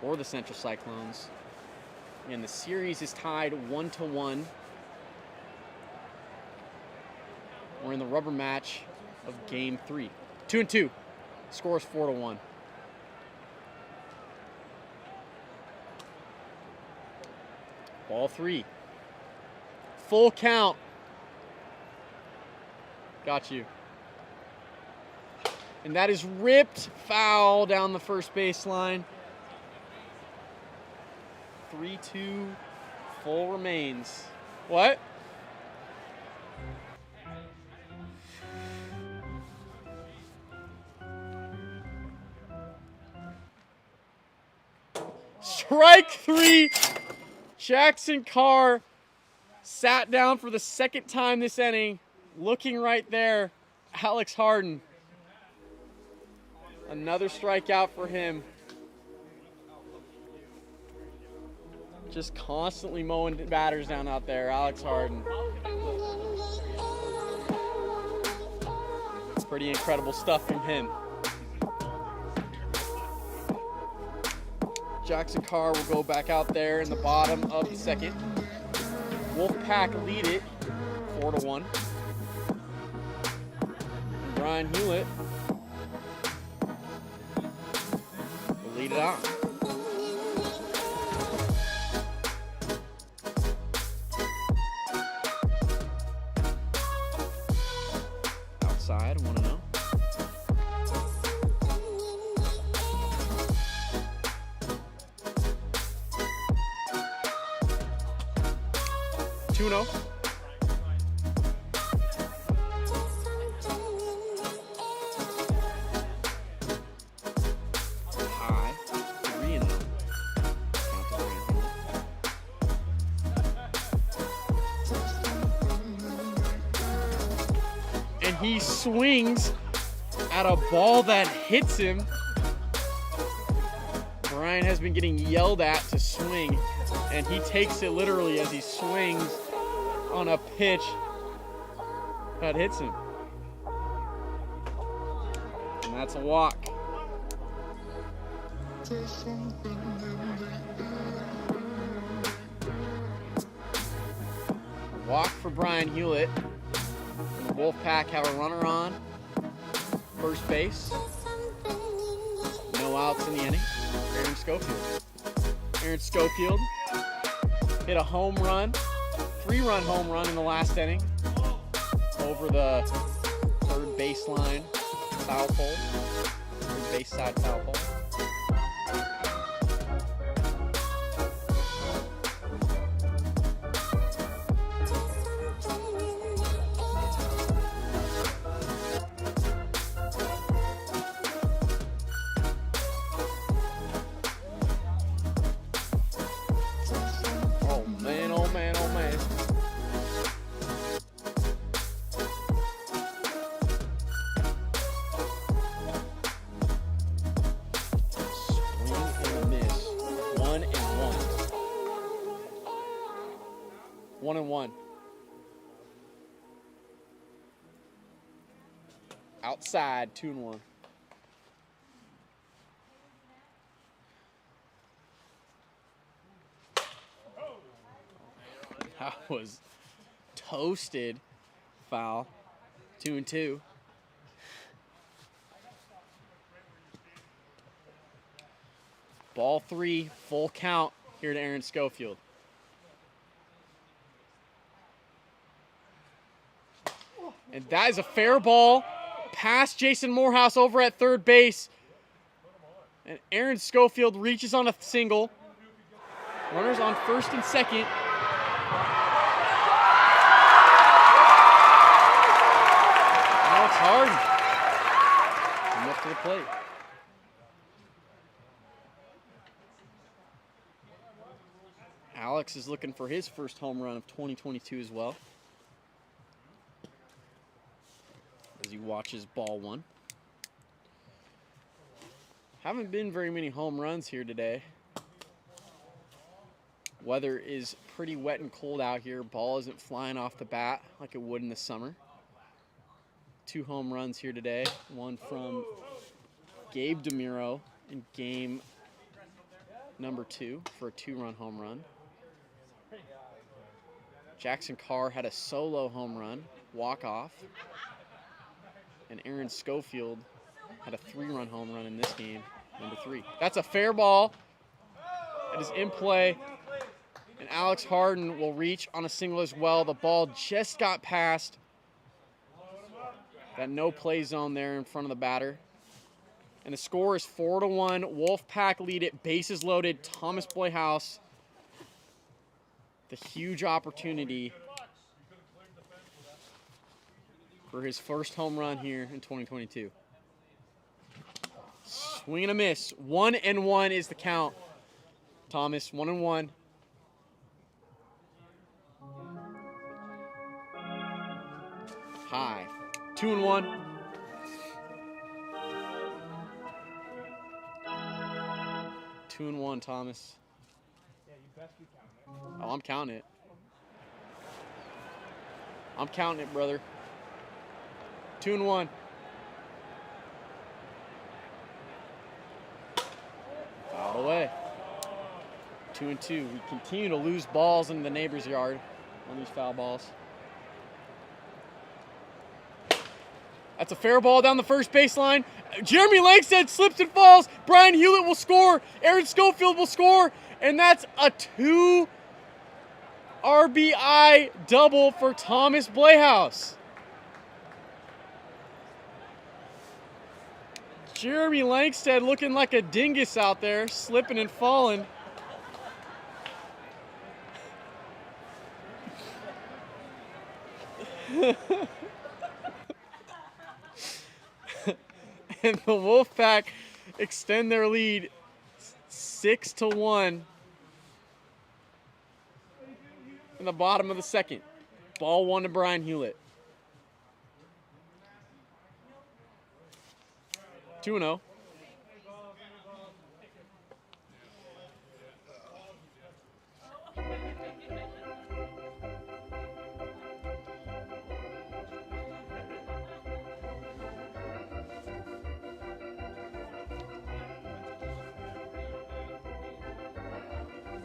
for the Central Cyclones. And the series is tied 1-1. We're in the rubber match of game 3. 2-2. Score is 4-1. Ball 3. Full count. Got you. And that is ripped foul down the first baseline. 3-2. Full remains. What? Strike 3. Jackson Carr sat down for the second time this inning. Looking right there, Alex Harden. Another strikeout for him. Just constantly mowing batters down out there, Alex Harden. Pretty incredible stuff from him. Jackson Carr will go back out there in the bottom of the second. Wolfpack lead it 4-1. And Brian Hewlett will lead it on. Outside, 1-0. High, 3-0. And he swings at a ball that hits him. Brian has been getting yelled at to swing, and he takes it literally as he swings on a pitch that hits him. And that's a walk. A walk for Brian Hewlett. And the Wolfpack have a runner on first base. No outs in the inning. Aaron Schofield. Aaron Schofield hit a home run. 3-run home run in the last inning over the third baseline foul pole, third base side foul pole. Oh man, oh man, oh man. Swing and miss. 1-1. 1-1. Outside, 2-1. That was toasted. Foul. 2-2. Ball 3, full count here to Aaron Schofield. And that is a fair ball past Jason Morehouse over at third base. And Aaron Schofield reaches on a single. Runners on first and second. Alex Harden coming up to the plate. Alex is looking for his first home run of 2022 as well, as he watches ball 1. Haven't been very many home runs here today. Weather is pretty wet and cold out here. Ball isn't flying off the bat like it would in the summer. 2 home runs here today. One from Gabe DeMuro in game number 2 for a 2-run home run. Jackson Carr had a solo home run, walk-off. And Aaron Schofield had a 3-run home run in this game, number 3. That's a fair ball. It is in play. And Alex Harden will reach on a single as well. The ball just got past that no play zone there in front of the batter. And the score is 4-1. Wolfpack lead it, bases loaded. Thomas Playhouse, the huge opportunity for his first home run here in 2022. Swing and a miss. 1-1 is the count. Thomas, 1-1. High. 2-1. 2-1, Thomas. Yeah, you best be counting it. Oh, I'm counting it. I'm counting it, brother. 2-1. Foul away. 2-2. We continue to lose balls in the neighbor's yard on these foul balls. That's a fair ball down the first baseline. Jeremy Langstead slips and falls. Brian Hewlett will score. Aaron Schofield will score. And that's a 2 RBI double for Thomas Playhouse. Jeremy Langstead looking like a dingus out there, slipping and falling. And the Wolfpack extend their lead 6-1 in the bottom of the second. Ball 1 to Brian Hewlett. 2-0.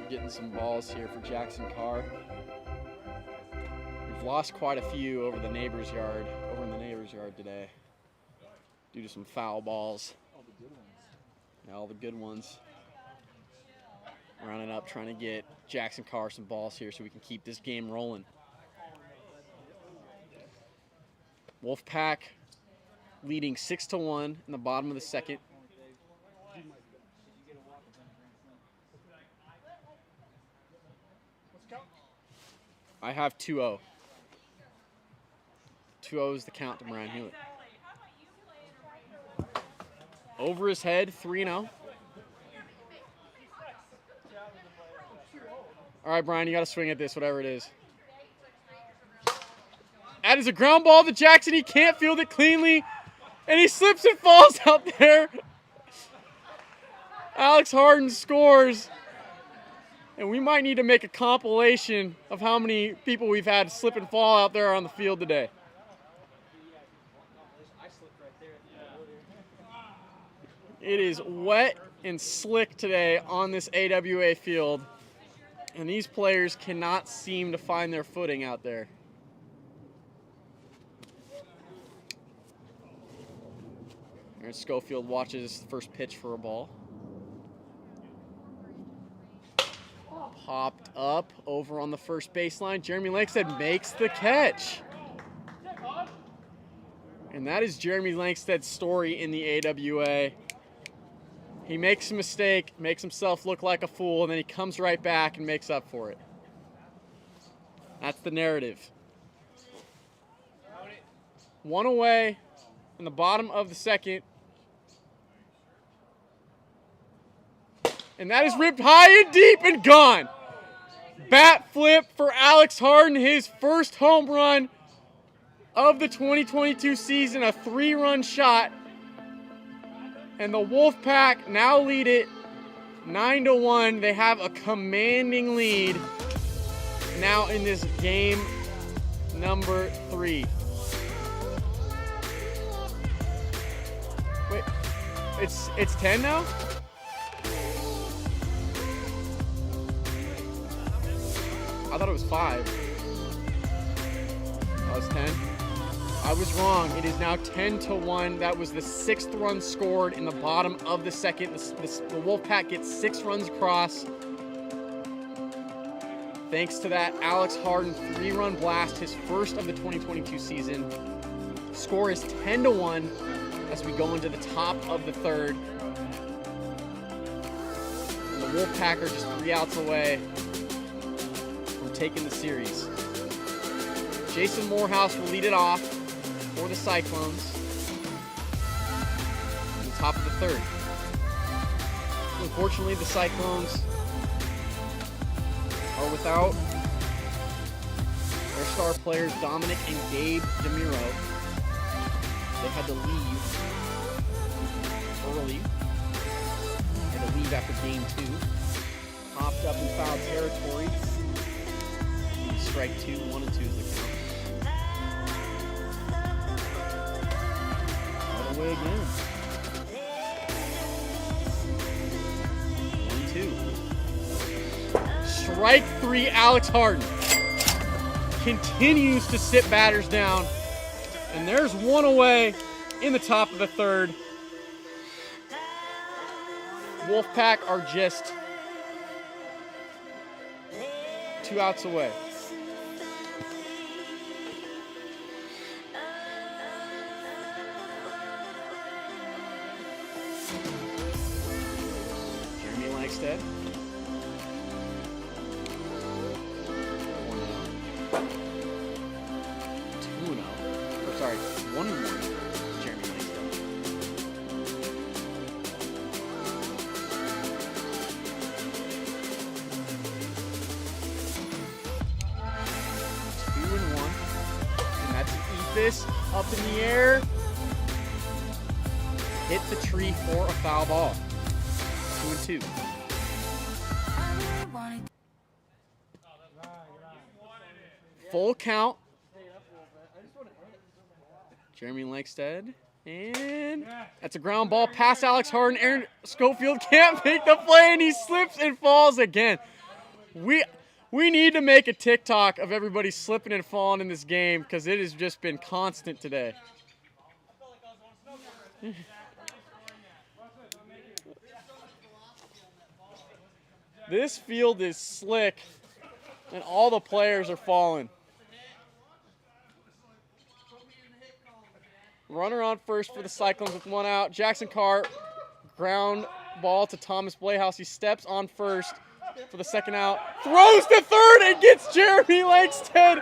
Getting some balls here for Jackson Carr. We've lost quite a few over in the neighbor's yard today due to some foul balls. All the good ones. Yeah, all the good ones. Rounding up, trying to get Jackson Carr some balls here so we can keep this game rolling. Wolfpack leading 6-1 in the bottom of the second. I have 2-0. 2-0 is the count to Brian Hewlett. Over his head, 3-0. All right, Brian, you got to swing at this, whatever it is. That is a ground ball to Jackson. He can't field it cleanly, and he slips and falls out there. Alex Harden scores. And we might need to make a compilation of how many people we've had slip and fall out there on the field today. It is wet and slick today on this AWA field, and these players cannot seem to find their footing out there. Aaron Schofield watches the first pitch for a ball. Popped up over on the first baseline. Jeremy Langstead makes the catch. And that is Jeremy Langstead's story in the AWA. He makes a mistake, makes himself look like a fool, and then he comes right back and makes up for it. That's the narrative. 1 away in the bottom of the second. And that is ripped high and deep and gone. Bat flip for Alex Harden, his first home run of the 2022 season, a 3-run shot. And the Wolfpack now lead it 9-1. They have a commanding lead now in this game number 3. Wait, it's 10 now? I thought it was 5. was 10. I was wrong. It is now 10-1. That was the 6th run scored in the bottom of the second. The Wolfpack gets 6 runs across. Thanks to that Alex Harden 3-run blast, his first of the 2022 season. Score is 10-1 as we go into the top of the 3rd. And the Wolfpack are just 3 outs away from taking the series. Jason Morehouse will lead it off for the Cyclones in the top of the 3rd. Unfortunately, the Cyclones are without their star players Dominic and Gabe DeMiro. They had to leave early. They had to leave after game 2. Hopped up in foul territory. Strike 2, 1 and 2 is the count. All the way again. 1-2. Strike 3, Alex Harden continues to sit batters down. And there's 1 away in the top of the 3rd. Wolfpack are just 2 outs away. Jeremy Langstead. 1-1. Jeremy Langstead. 2-1. And that's Ethos up in the air. Hit the tree for a foul ball. 2-2. Full count. Jeremy Langstead, and that's a ground ball past Alex Harden. Aaron Schofield can't make the play, and he slips and falls again. We need to make a TikTok of everybody slipping and falling in this game because it has just been constant today. This field is slick, and all the players are falling. Runner on first for the Cyclones with 1 out. Jackson Carr, ground ball to Thomas Playhouse. He steps on first for the 2nd out. Throws to 3rd and gets Jeremy Langstead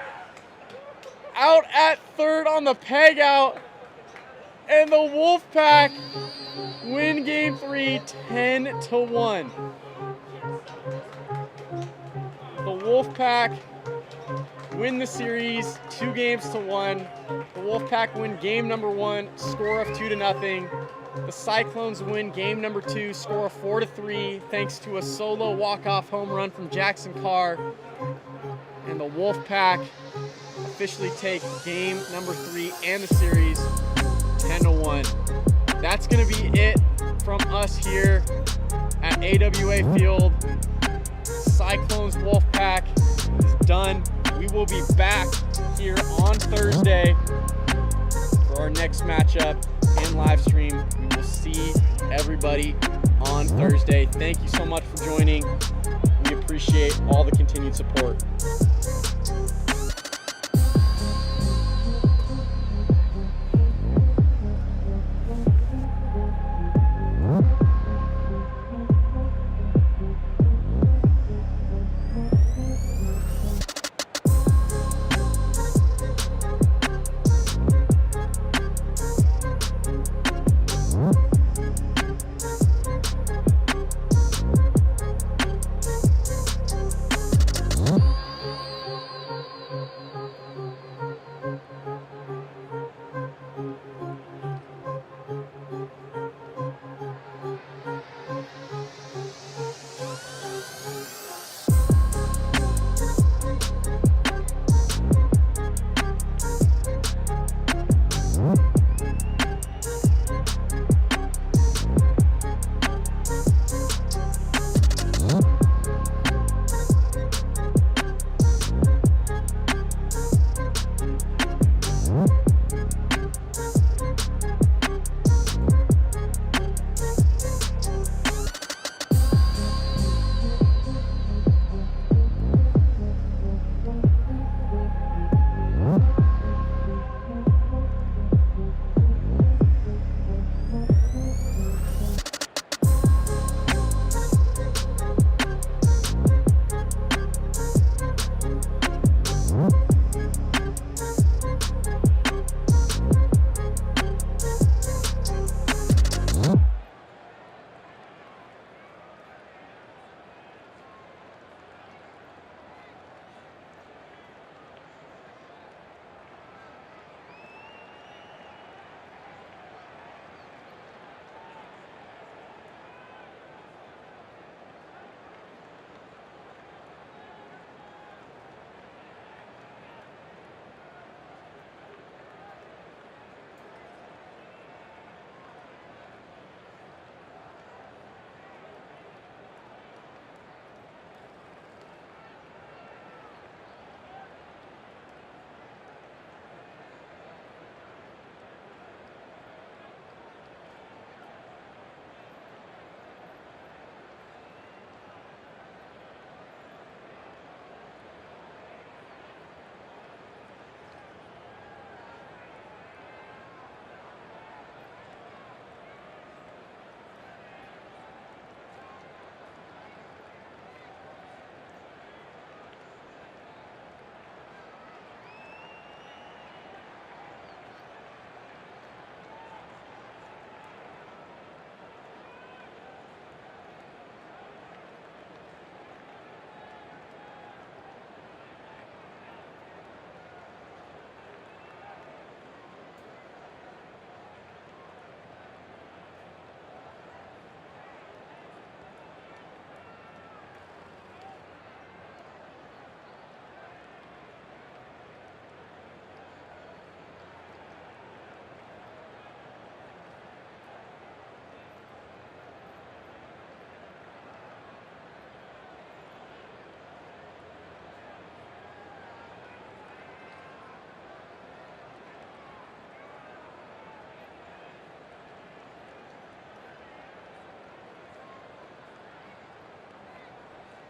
out at 3rd on the peg out. And the Wolfpack win game 3, 10-1. The Wolfpack win the series 2-1. The Wolfpack win game number 1, score of 2-0. The Cyclones win game number 2, score of 4-3, thanks to a solo walk-off home run from Jackson Carr. And the Wolfpack officially take game number 3 and the series 10-1. That's going to be it from us here at AWA Field. Cyclones Wolfpack is done. We will be back here on Thursday for our next matchup and live stream. We will see everybody on Thursday. Thank you so much for joining. We appreciate all the continued support.